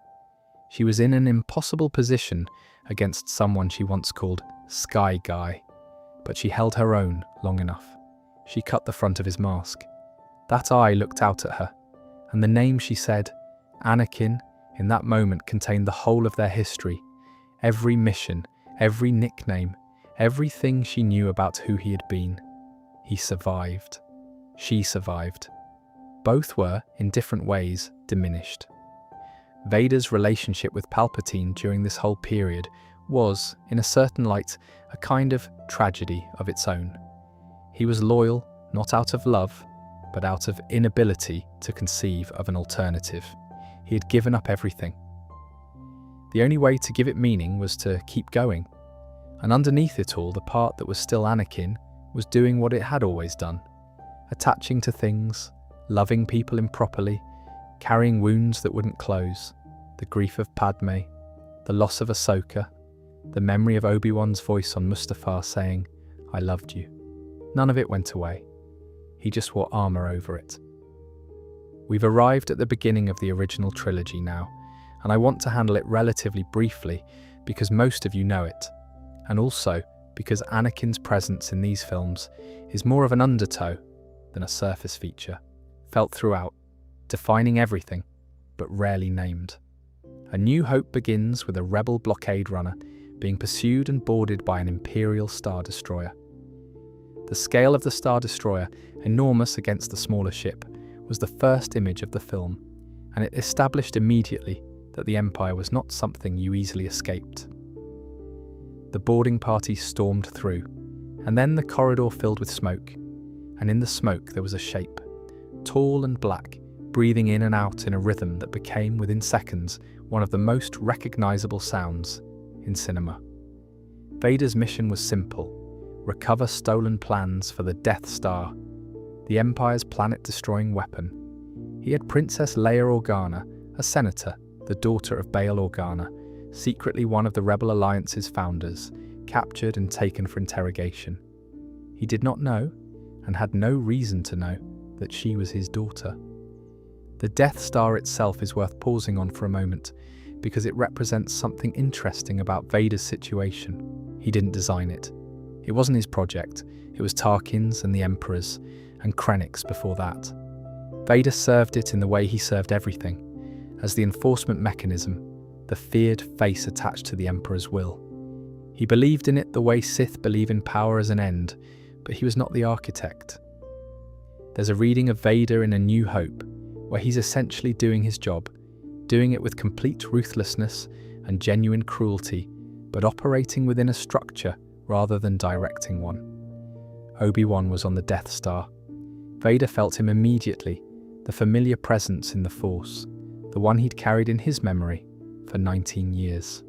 She was in an impossible position against someone she once called Sky Guy, but she held her own long enough. She cut the front of his mask. That eye looked out at her, and the name she said, Anakin, in that moment contained the whole of their history, every mission, every nickname, everything she knew about who he had been. He survived. She survived. Both were, in different ways, diminished. Vader's relationship with Palpatine during this whole period was, in a certain light, a kind of tragedy of its own. He was loyal, not out of love, but out of inability to conceive of an alternative. He had given up everything. The only way to give it meaning was to keep going. And underneath it all, the part that was still Anakin was doing what it had always done, attaching to things, loving people improperly, carrying wounds that wouldn't close, the grief of Padme, the loss of Ahsoka, the memory of Obi-Wan's voice on Mustafar saying, "I loved you." None of it went away. He just wore armor over it. We've arrived at the beginning of the original trilogy now, and I want to handle it relatively briefly because most of you know it, and also because Anakin's presence in these films is more of an undertow than a surface feature, felt throughout, defining everything, but rarely named. A New Hope begins with a rebel blockade runner being pursued and boarded by an Imperial Star Destroyer. The scale of the Star Destroyer, enormous against the smaller ship, was the first image of the film, and it established immediately that the Empire was not something you easily escaped. The boarding party stormed through, and then the corridor filled with smoke, and in the smoke there was a shape, tall and black, breathing in and out in a rhythm that became, within seconds, one of the most recognizable sounds in cinema. Vader's mission was simple: recover stolen plans for the Death Star, the Empire's planet-destroying weapon. He had Princess Leia Organa, a senator, the daughter of Bail Organa, secretly one of the Rebel Alliance's founders, captured and taken for interrogation. He did not know, and had no reason to know, that she was his daughter. The Death Star itself is worth pausing on for a moment, because it represents something interesting about Vader's situation. He didn't design it. It wasn't his project. It was Tarkin's and the Emperor's, and Krennic's before that. Vader served it in the way he served everything, as the enforcement mechanism, the feared face attached to the Emperor's will. He believed in it the way Sith believe in power as an end, but he was not the architect. There's a reading of Vader in A New Hope, where he's essentially doing his job, doing it with complete ruthlessness and genuine cruelty, but operating within a structure rather than directing one. Obi-Wan was on the Death Star. Vader felt him immediately, the familiar presence in the Force, the one he'd carried in his memory for 19 years.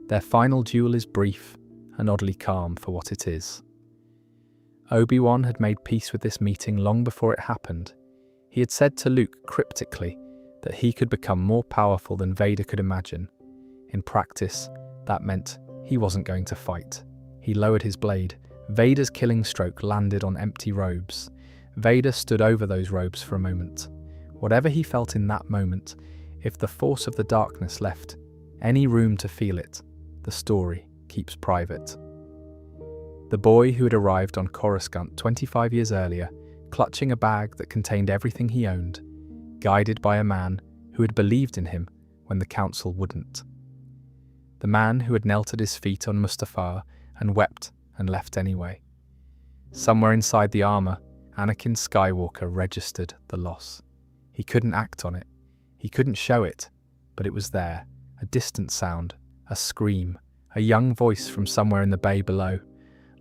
Their final duel is brief and oddly calm for what it is. Obi-Wan had made peace with this meeting long before it happened. He had said to Luke cryptically that he could become more powerful than Vader could imagine. In practice, that meant he wasn't going to fight. He lowered his blade. Vader's killing stroke landed on empty robes. Vader stood over those robes for a moment. Whatever he felt in that moment, if the force of the darkness left any room to feel it, the story keeps private. The boy who had arrived on Coruscant 25 years earlier, clutching a bag that contained everything he owned, guided by a man who had believed in him when the Council wouldn't. The man who had knelt at his feet on Mustafar and wept and left anyway. Somewhere inside the armor, Anakin Skywalker registered the loss. He couldn't act on it. He couldn't show it, but it was there, a distant sound, a scream, a young voice from somewhere in the bay below.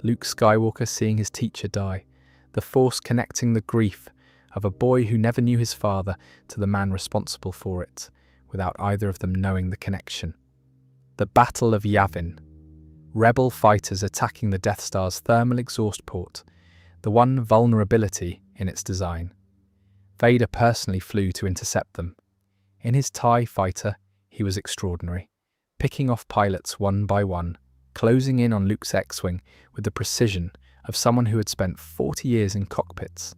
Luke Skywalker seeing his teacher die, the Force connecting the grief of a boy who never knew his father to the man responsible for it, without either of them knowing the connection. The Battle of Yavin. Rebel fighters attacking the Death Star's thermal exhaust port, the one vulnerability in its design. Vader personally flew to intercept them. In his TIE fighter, he was extraordinary, picking off pilots one by one, closing in on Luke's X-Wing with the precision of someone who had spent 40 years in cockpits.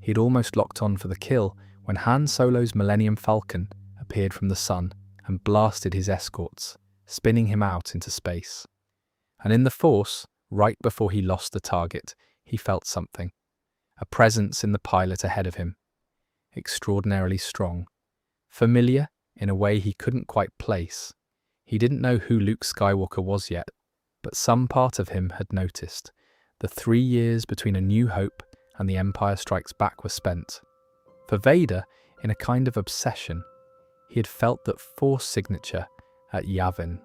He had almost locked on for the kill when Han Solo's Millennium Falcon appeared from the sun and blasted his escorts, spinning him out into space. And in the Force, right before he lost the target, he felt something. A presence in the pilot ahead of him. Extraordinarily strong. Familiar in a way he couldn't quite place. He didn't know who Luke Skywalker was yet, but some part of him had noticed. The 3 years between A New Hope and The Empire Strikes Back were spent. For Vader, in a kind of obsession, he had felt that Force signature at Yavin.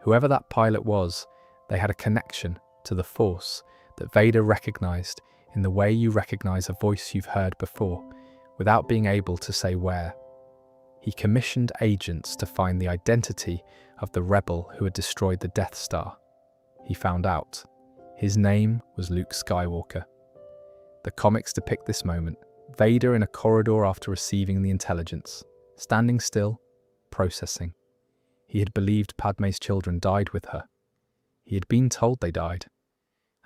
Whoever that pilot was, they had a connection to the Force that Vader recognized in the way you recognize a voice you've heard before, without being able to say where. He commissioned agents to find the identity of the rebel who had destroyed the Death Star. He found out. His name was Luke Skywalker. The comics depict this moment, Vader in a corridor after receiving the intelligence, standing still, processing. He had believed Padme's children died with her. He had been told they died.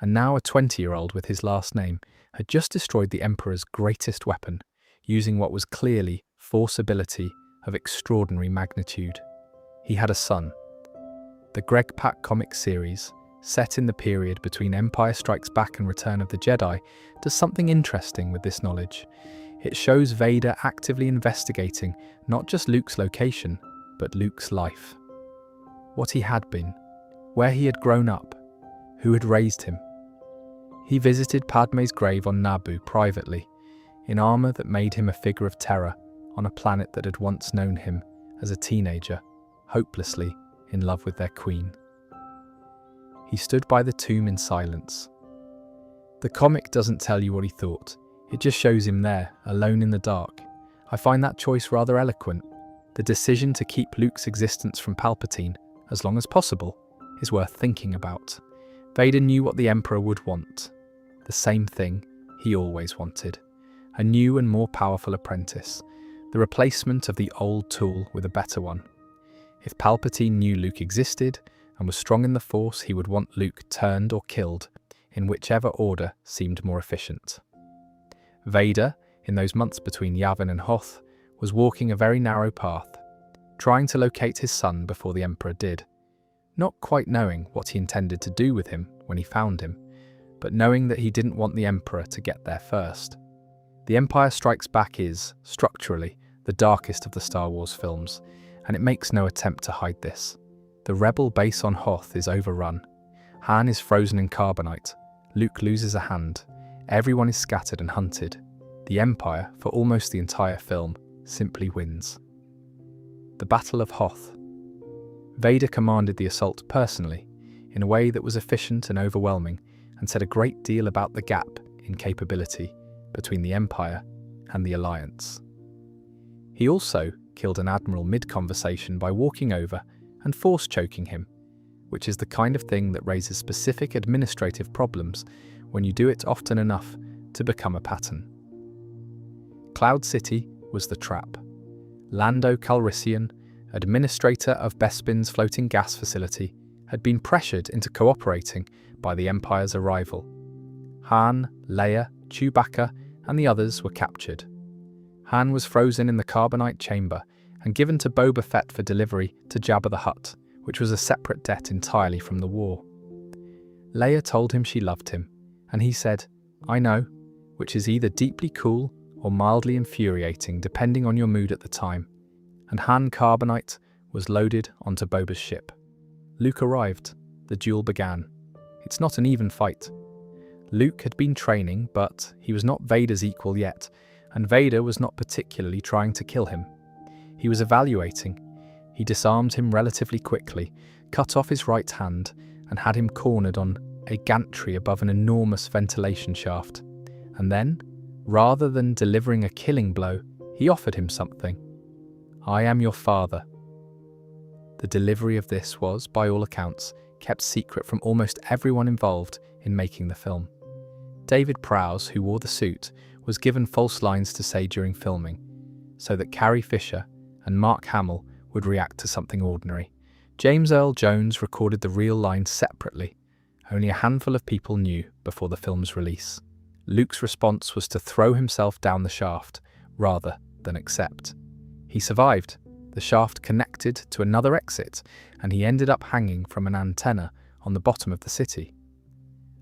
And now a 20-year-old with his last name had just destroyed the Emperor's greatest weapon, using what was clearly Force ability of extraordinary magnitude. He had a son. The Greg Pak comic series, set in the period between Empire Strikes Back and Return of the Jedi, does something interesting with this knowledge. It shows Vader actively investigating not just Luke's location, but Luke's life. What he had been, where he had grown up, who had raised him. He visited Padme's grave on Naboo privately, in armor that made him a figure of terror on a planet that had once known him as a teenager, hopelessly in love with their queen. He stood by the tomb in silence. The comic doesn't tell you what he thought, it just shows him there, alone in the dark. I find that choice rather eloquent. The decision to keep Luke's existence from Palpatine, as long as possible, is worth thinking about. Vader knew what the Emperor would want. The same thing he always wanted. A new and more powerful apprentice. The replacement of the old tool with a better one. If Palpatine knew Luke existed and was strong in the Force, he would want Luke turned or killed, in whichever order seemed more efficient. Vader, in those months between Yavin and Hoth, was walking a very narrow path, trying to locate his son before the Emperor did, not quite knowing what he intended to do with him when he found him, but knowing that he didn't want the Emperor to get there first. The Empire Strikes Back is, structurally, the darkest of the Star Wars films, and it makes no attempt to hide this. The Rebel base on Hoth is overrun. Han is frozen in carbonite. Luke loses a hand. Everyone is scattered and hunted. The Empire, for almost the entire film, simply wins. The Battle of Hoth. Vader commanded the assault personally, in a way that was efficient and overwhelming, and said a great deal about the gap in capability between the Empire and the Alliance. He also killed an admiral mid-conversation by walking over and force-choking him, which is the kind of thing that raises specific administrative problems when you do it often enough to become a pattern. Cloud City was the trap. Lando Calrissian, administrator of Bespin's floating gas facility, had been pressured into cooperating by the Empire's arrival. Han, Leia, Chewbacca, and the others were captured. Han was frozen in the carbonite chamber and given to Boba Fett for delivery to Jabba the Hutt, which was a separate debt entirely from the war. Leia told him she loved him, and he said, "I know," which is either deeply cool or mildly infuriating depending on your mood at the time, and Han carbonite was loaded onto Boba's ship. Luke arrived. The duel began. It's not an even fight. Luke had been training, but he was not Vader's equal yet, and Vader was not particularly trying to kill him. He was evaluating. He disarmed him relatively quickly, cut off his right hand, and had him cornered on a gantry above an enormous ventilation shaft. And then, rather than delivering a killing blow, he offered him something. "I am your father." The delivery of this was, by all accounts, kept secret from almost everyone involved in making the film. David Prowse, who wore the suit, was given false lines to say during filming, so that Carrie Fisher and Mark Hamill would react to something ordinary. James Earl Jones recorded the real lines separately. Only a handful of people knew before the film's release. Luke's response was to throw himself down the shaft, rather than accept. He survived. The shaft connected to another exit, and he ended up hanging from an antenna on the bottom of the city.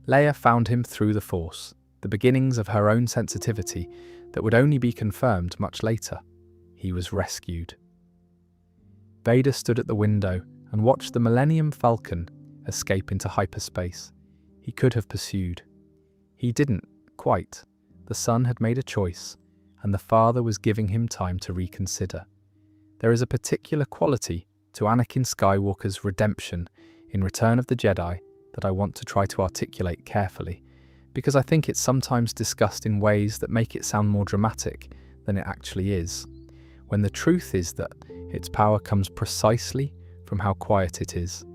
Leia found him through the Force, the beginnings of her own sensitivity that would only be confirmed much later. He was rescued. Vader stood at the window and watched the Millennium Falcon escape into hyperspace. He could have pursued. He didn't, quite. The son had made a choice, and the father was giving him time to reconsider. There is a particular quality to Anakin Skywalker's redemption in Return of the Jedi that I want to try to articulate carefully, because I think it's sometimes discussed in ways that make it sound more dramatic than it actually is, when the truth is that its power comes precisely from how quiet it is.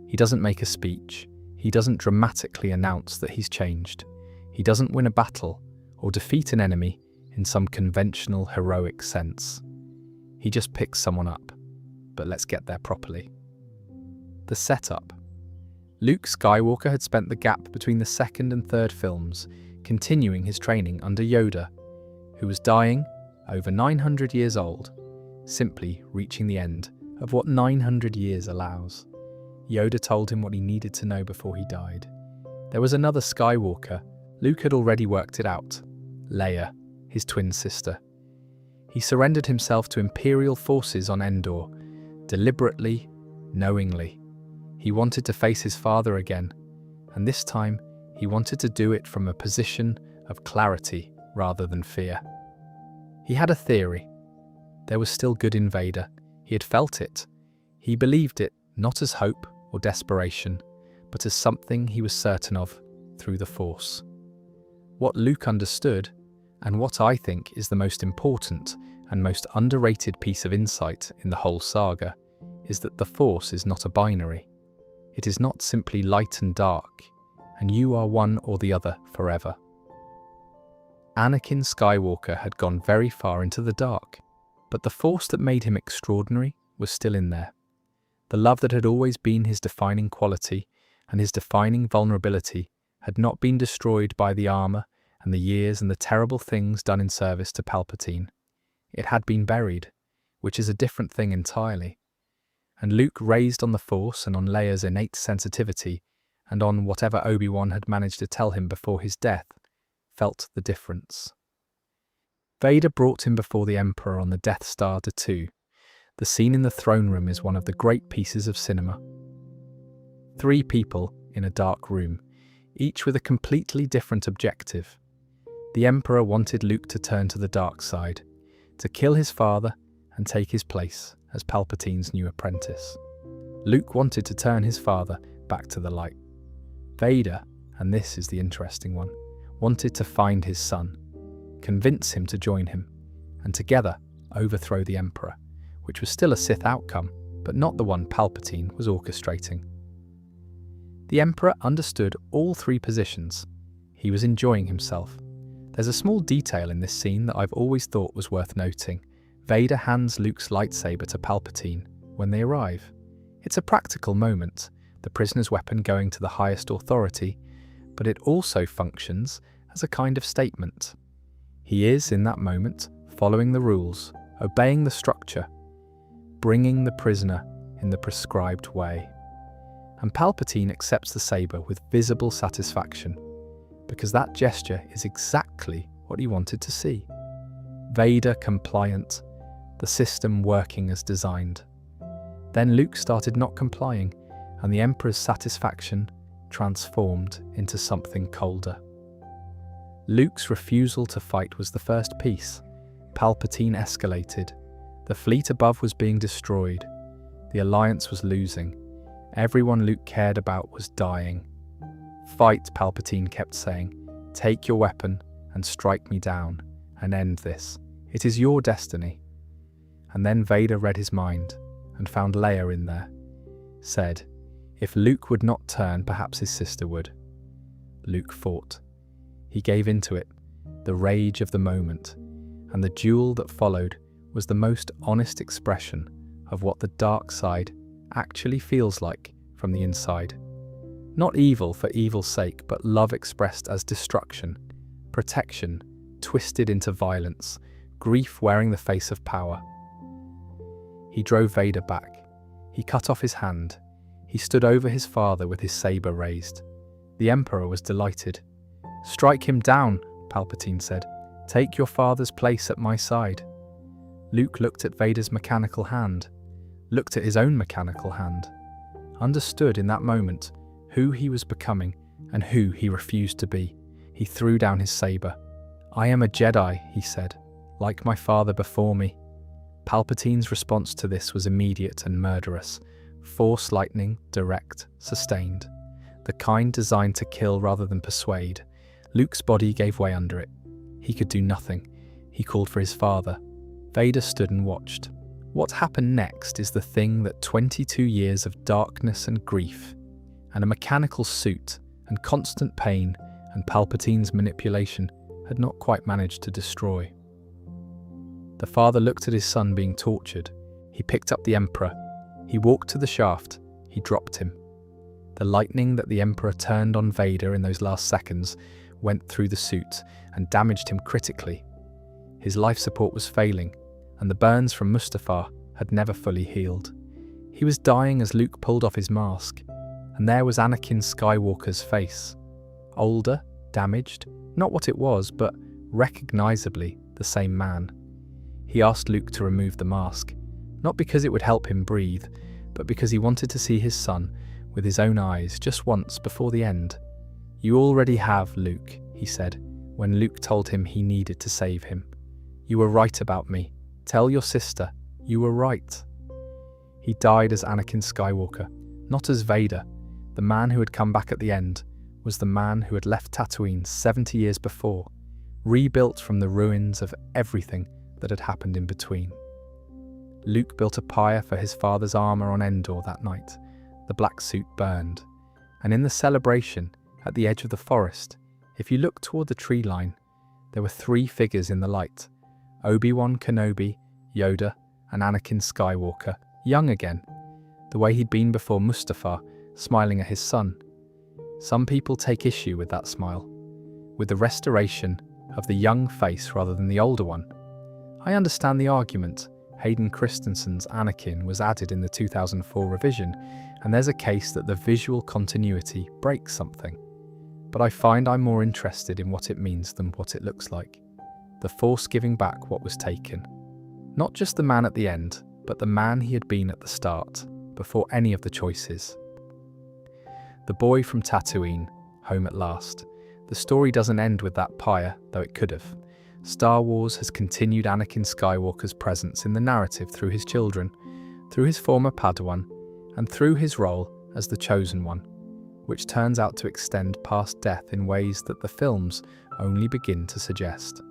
He doesn't make a speech. He doesn't dramatically announce that he's changed. He doesn't win a battle or defeat an enemy in some conventional heroic sense. He just picks someone up. But let's get there properly. The setup. Luke Skywalker had spent the gap between the second and third films continuing his training under Yoda, who was dying, over 900 years old, simply reaching the end of what 900 years allows. Yoda told him what he needed to know before he died. There was another Skywalker. Luke had already worked it out. Leia, his twin sister. He surrendered himself to Imperial forces on Endor, deliberately, knowingly. He wanted to face his father again, and this time he wanted to do it from a position of clarity rather than fear. He had a theory. There was still good in Vader. He had felt it. He believed it, not as hope or desperation, but as something he was certain of through the Force. What Luke understood, and what I think is the most important and most underrated piece of insight in the whole saga, is that the Force is not a binary. It is not simply light and dark, and you are one or the other forever. Anakin Skywalker had gone very far into the dark, but the Force that made him extraordinary was still in there. The love that had always been his defining quality and his defining vulnerability had not been destroyed by the armor and the years and the terrible things done in service to Palpatine. It had been buried, which is a different thing entirely. and Luke, raised on the Force and on Leia's innate sensitivity, and on whatever Obi-Wan had managed to tell him before his death, felt the difference. Vader brought him before the Emperor on the Death Star Tatooine. The scene in the throne room is one of the great pieces of cinema. 3 people in a dark room, each with a completely different objective. The Emperor wanted Luke to turn to the dark side, to kill his father and take his place as Palpatine's new apprentice. Luke wanted to turn his father back to the light. Vader, and this is the interesting one, wanted to find his son, convince him to join him, and together overthrow the Emperor, which was still a Sith outcome, but not the one Palpatine was orchestrating. The Emperor understood all 3 positions. He was enjoying himself. There's a small detail in this scene that I've always thought was worth noting. Vader hands Luke's lightsaber to Palpatine when they arrive. It's a practical moment, the prisoner's weapon going to the highest authority, but it also functions as a kind of statement. He is, in that moment, following the rules, obeying the structure, bringing the prisoner in the prescribed way. And Palpatine accepts the saber with visible satisfaction, because that gesture is exactly what he wanted to see. Vader compliant, the system working as designed. Then Luke started not complying, and the Emperor's satisfaction transformed into something colder. Luke's refusal to fight was the first piece. Palpatine escalated. The fleet above was being destroyed. The Alliance was losing. Everyone Luke cared about was dying. "Fight," Palpatine kept saying. "Take your weapon and strike me down and end this. It is your destiny." And then Vader read his mind and found Leia in there. Said, if Luke would not turn, perhaps his sister would. Luke fought. He gave into it, the rage of the moment, and the duel that followed was the most honest expression of what the dark side actually feels like from the inside. Not evil for evil's sake, but love expressed as destruction, protection twisted into violence, grief wearing the face of power. He drove Vader back. He cut off his hand. He stood over his father with his saber raised. The Emperor was delighted. "Strike him down," Palpatine said. "Take your father's place at my side." Luke looked at Vader's mechanical hand, looked at his own mechanical hand, understood in that moment who he was becoming and who he refused to be. He threw down his saber. "I am a Jedi," he said, "like my father before me." Palpatine's response to this was immediate and murderous. Force lightning, direct, sustained. The kind designed to kill rather than persuade. Luke's body gave way under it. He could do nothing. He called for his father. Vader stood and watched. What happened next is the thing that 22 years of darkness and grief, and a mechanical suit, and constant pain, and Palpatine's manipulation had not quite managed to destroy. The father looked at his son being tortured. He picked up the Emperor. He walked to the shaft. He dropped him. The lightning that the Emperor turned on Vader in those last seconds went through the suit and damaged him critically. His life support was failing, and the burns from Mustafar had never fully healed. He was dying as Luke pulled off his mask, and there was Anakin Skywalker's face. Older, damaged, not what it was, but recognizably the same man. He asked Luke to remove the mask, not because it would help him breathe, but because he wanted to see his son with his own eyes just once before the end. "You already have, Luke," he said, when Luke told him he needed to save him. "You were right about me. Tell your sister, you were right." He died as Anakin Skywalker, not as Vader. The man who had come back at the end was the man who had left Tatooine 70 years before, rebuilt from the ruins of everything that had happened in between. Luke built a pyre for his father's armor on Endor that night. The black suit burned, and in the celebration at the edge of the forest, if you look toward the tree line, there were 3 figures in the light: Obi-Wan Kenobi, Yoda, and Anakin Skywalker, young again, the way he'd been before Mustafar, smiling at his son. Some people take issue with that smile, with the restoration of the young face rather than the older one. I understand the argument. Hayden Christensen's Anakin was added in the 2004 revision, and there's a case that the visual continuity breaks something. But I find I'm more interested in what it means than what it looks like. The Force giving back what was taken. Not just the man at the end, but the man he had been at the start, before any of the choices. The boy from Tatooine, home at last. The story doesn't end with that pyre, though it could have. Star Wars has continued Anakin Skywalker's presence in the narrative through his children, through his former Padawan, and through his role as the Chosen One, which turns out to extend past death in ways that the films only begin to suggest.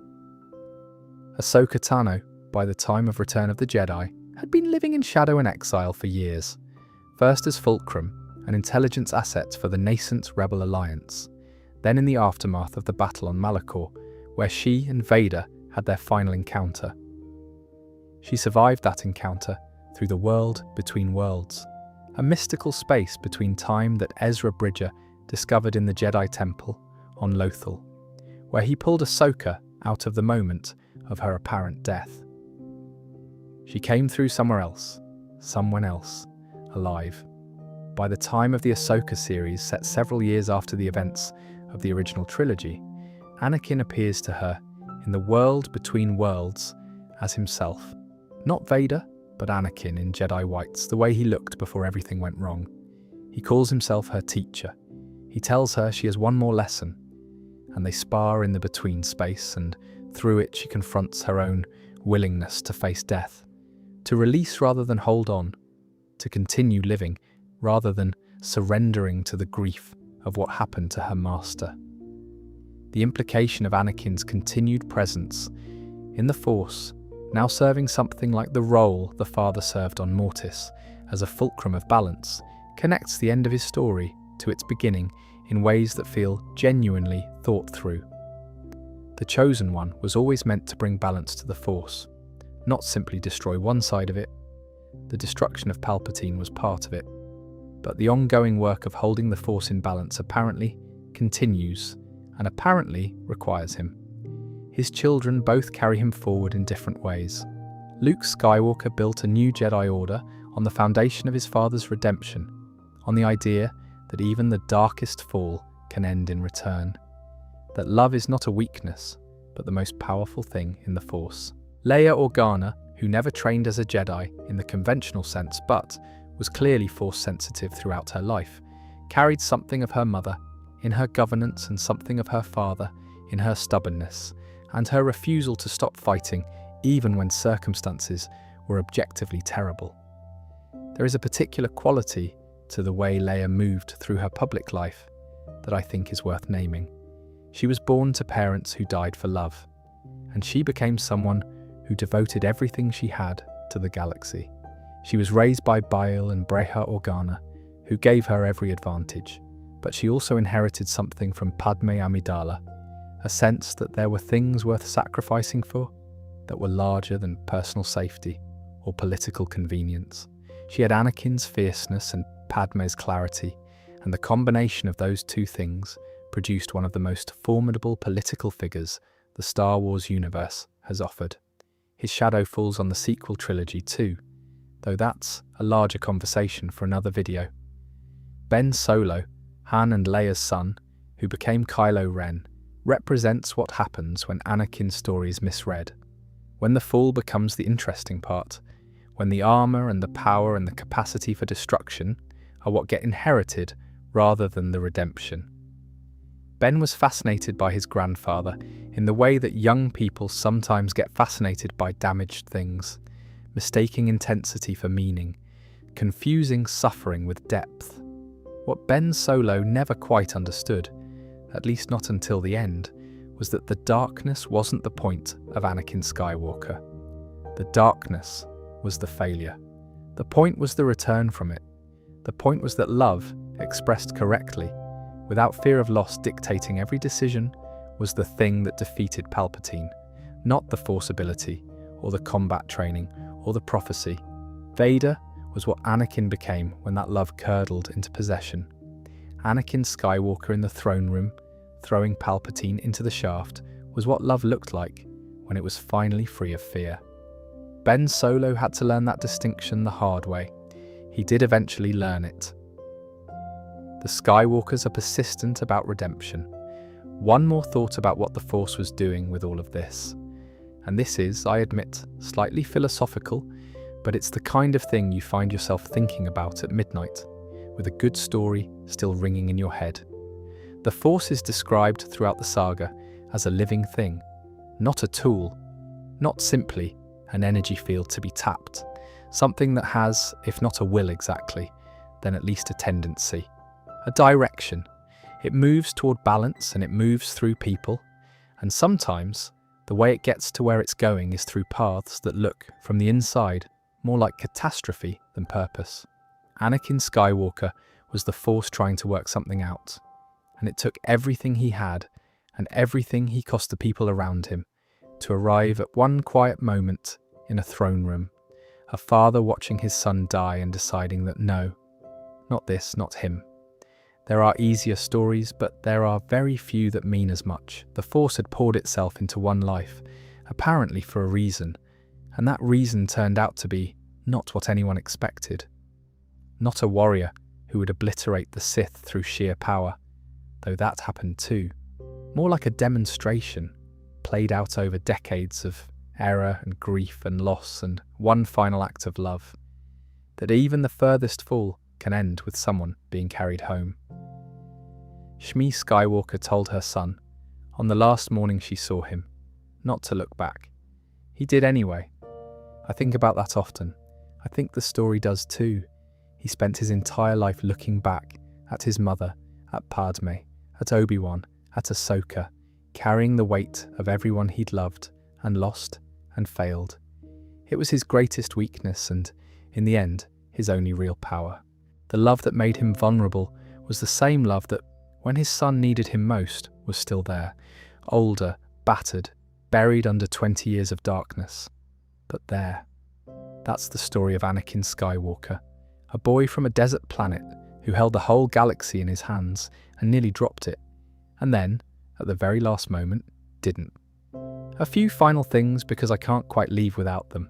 Ahsoka Tano, by the time of Return of the Jedi, had been living in shadow and exile for years, first as Fulcrum, an intelligence asset for the nascent Rebel Alliance, then in the aftermath of the battle on Malachor, where she and Vader had their final encounter. She survived that encounter through the world between worlds, a mystical space between time that Ezra Bridger discovered in the Jedi Temple on Lothal, where he pulled Ahsoka out of the moment of her apparent death. She came through somewhere else, someone else, alive. By the time of the Ahsoka series, set several years after the events of the original trilogy, Anakin appears to her in the world between worlds as himself. Not Vader, but Anakin in Jedi whites, the way he looked before everything went wrong. He calls himself her teacher. He tells her she has one more lesson, and they spar in the between space, and through it she confronts her own willingness to face death, to release rather than hold on, to continue living rather than surrendering to the grief of what happened to her master. The implication of Anakin's continued presence in the Force, now serving something like the role the father served on Mortis as a fulcrum of balance, connects the end of his story to its beginning in ways that feel genuinely thought through. The Chosen One was always meant to bring balance to the Force, not simply destroy one side of it. The destruction of Palpatine was part of it, but the ongoing work of holding the Force in balance apparently continues and apparently requires him. His children both carry him forward in different ways. Luke Skywalker built a new Jedi Order on the foundation of his father's redemption, on the idea that even the darkest fall can end in return, that love is not a weakness, but the most powerful thing in the Force. Leia Organa, who never trained as a Jedi in the conventional sense but was clearly Force-sensitive throughout her life, carried something of her mother in her governance and something of her father in her stubbornness and her refusal to stop fighting even when circumstances were objectively terrible. There is a particular quality to the way Leia moved through her public life that I think is worth naming. She was born to parents who died for love, and she became someone who devoted everything she had to the galaxy. She was raised by Bail and Breha Organa, who gave her every advantage, but she also inherited something from Padme Amidala, a sense that there were things worth sacrificing for that were larger than personal safety or political convenience. She had Anakin's fierceness and Padme's clarity, and the combination of those two things produced one of the most formidable political figures the Star Wars universe has offered. His shadow falls on the sequel trilogy too, though that's a larger conversation for another video. Ben Solo, Han and Leia's son, who became Kylo Ren, represents what happens when Anakin's story is misread, when the fall becomes the interesting part, when the armor and the power and the capacity for destruction are what get inherited rather than the redemption. Ben was fascinated by his grandfather in the way that young people sometimes get fascinated by damaged things, mistaking intensity for meaning, confusing suffering with depth. What Ben Solo never quite understood, at least not until the end, was that the darkness wasn't the point of Anakin Skywalker. The darkness was the failure. The point was the return from it. The point was that love, expressed correctly, without fear of loss dictating every decision, was the thing that defeated Palpatine, not the Force ability, or the combat training, or the prophecy. Vader was what Anakin became when that love curdled into possession. Anakin Skywalker in the throne room, throwing Palpatine into the shaft, was what love looked like when it was finally free of fear. Ben Solo had to learn that distinction the hard way. He did eventually learn it. The Skywalkers are persistent about redemption. One more thought about what the Force was doing with all of this. And this is, I admit, slightly philosophical, but it's the kind of thing you find yourself thinking about at midnight, with a good story still ringing in your head. The Force is described throughout the saga as a living thing, not a tool, not simply an energy field to be tapped, something that has, if not a will exactly, then at least a tendency, a direction. It moves toward balance and it moves through people, and sometimes the way it gets to where it's going is through paths that look, from the inside, more like catastrophe than purpose. Anakin Skywalker was the Force trying to work something out, and it took everything he had and everything he cost the people around him to arrive at one quiet moment in a throne room, a father watching his son die and deciding that no, not this, not him. There are easier stories, but there are very few that mean as much. The Force had poured itself into one life, apparently for a reason, and that reason turned out to be not what anyone expected. Not a warrior who would obliterate the Sith through sheer power, though that happened too. More like a demonstration, played out over decades of error and grief and loss and one final act of love, that even the furthest fall can end with someone being carried home. Shmi Skywalker told her son, on the last morning she saw him, not to look back. He did anyway. I think about that often. I think the story does too. He spent his entire life looking back at his mother, at Padme, at Obi-Wan, at Ahsoka, carrying the weight of everyone he'd loved and lost and failed. It was his greatest weakness and, in the end, his only real power. The love that made him vulnerable was the same love that, when his son needed him most, was still there, older, battered, buried under 20 years of darkness. But there. That's the story of Anakin Skywalker, a boy from a desert planet who held the whole galaxy in his hands and nearly dropped it, and then, at the very last moment, didn't. A few final things because I can't quite leave without them.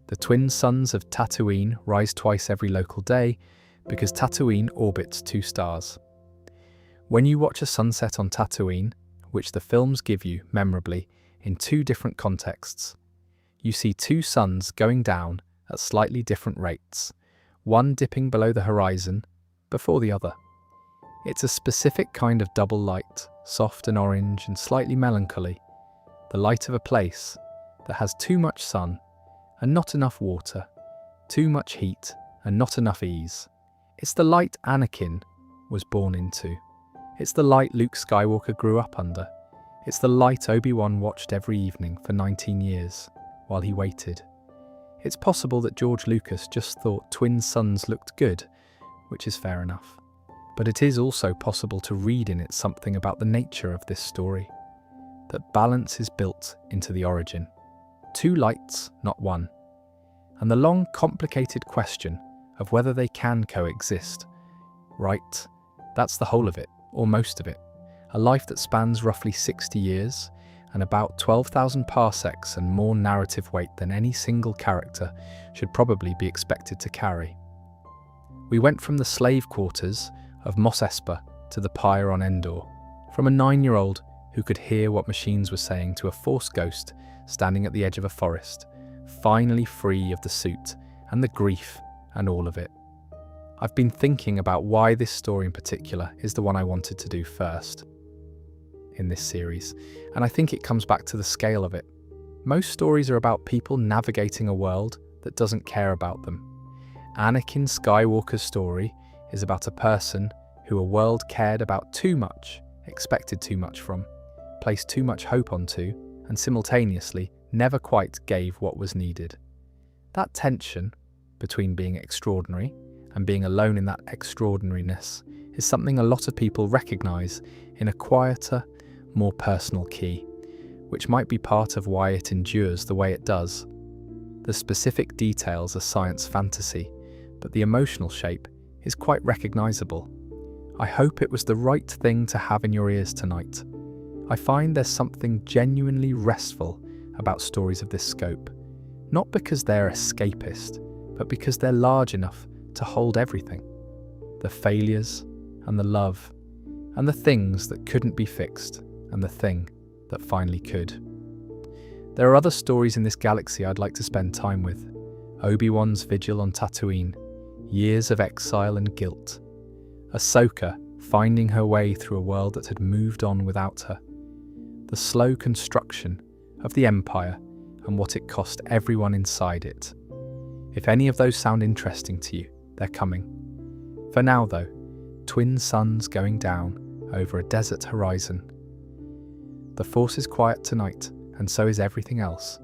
The twin suns of Tatooine rise twice every local day because Tatooine orbits 2 stars. When you watch a sunset on Tatooine, which the films give you, memorably, in 2 different contexts, you see 2 suns going down at slightly different rates, one dipping below the horizon before the other. It's a specific kind of double light, soft and orange and slightly melancholy, the light of a place that has too much sun and not enough water, too much heat and not enough ease. It's the light Anakin was born into. It's the light Luke Skywalker grew up under. It's the light Obi-Wan watched every evening for 19 years while he waited. It's possible that George Lucas just thought twin suns looked good, which is fair enough. But it is also possible to read in it something about the nature of this story, that balance is built into the origin. 2 lights, not one. And the long, complicated question of whether they can coexist. Right, that's the whole of it, or most of it. A life that spans roughly 60 years and about 12,000 parsecs and more narrative weight than any single character should probably be expected to carry. We went from the slave quarters of Mos Espa to the pyre on Endor, from a 9-year-old who could hear what machines were saying to a Force ghost standing at the edge of a forest, finally free of the suit and the grief and all of it. I've been thinking about why this story in particular is the one I wanted to do first in this series, and I think it comes back to the scale of it. Most stories are about people navigating a world that doesn't care about them. Anakin Skywalker's story is about a person who a world cared about too much, expected too much from, placed too much hope onto, and simultaneously never quite gave what was needed. That tension between being extraordinary and being alone in that extraordinariness is something a lot of people recognise in a quieter, more personal key, which might be part of why it endures the way it does. The specific details are science fantasy, but the emotional shape is quite recognisable. I hope it was the right thing to have in your ears tonight. I find there's something genuinely restful about stories of this scope, not because they're escapist, but because they're large enough to hold everything. The failures and the love, and the things that couldn't be fixed, and the thing that finally could. There are other stories in this galaxy I'd like to spend time with. Obi-Wan's vigil on Tatooine, years of exile and guilt. Ahsoka finding her way through a world that had moved on without her. The slow construction of the Empire and what it cost everyone inside it. If any of those sound interesting to you, they're coming. For now though, twin suns going down over a desert horizon. The Force is quiet tonight, and so is everything else.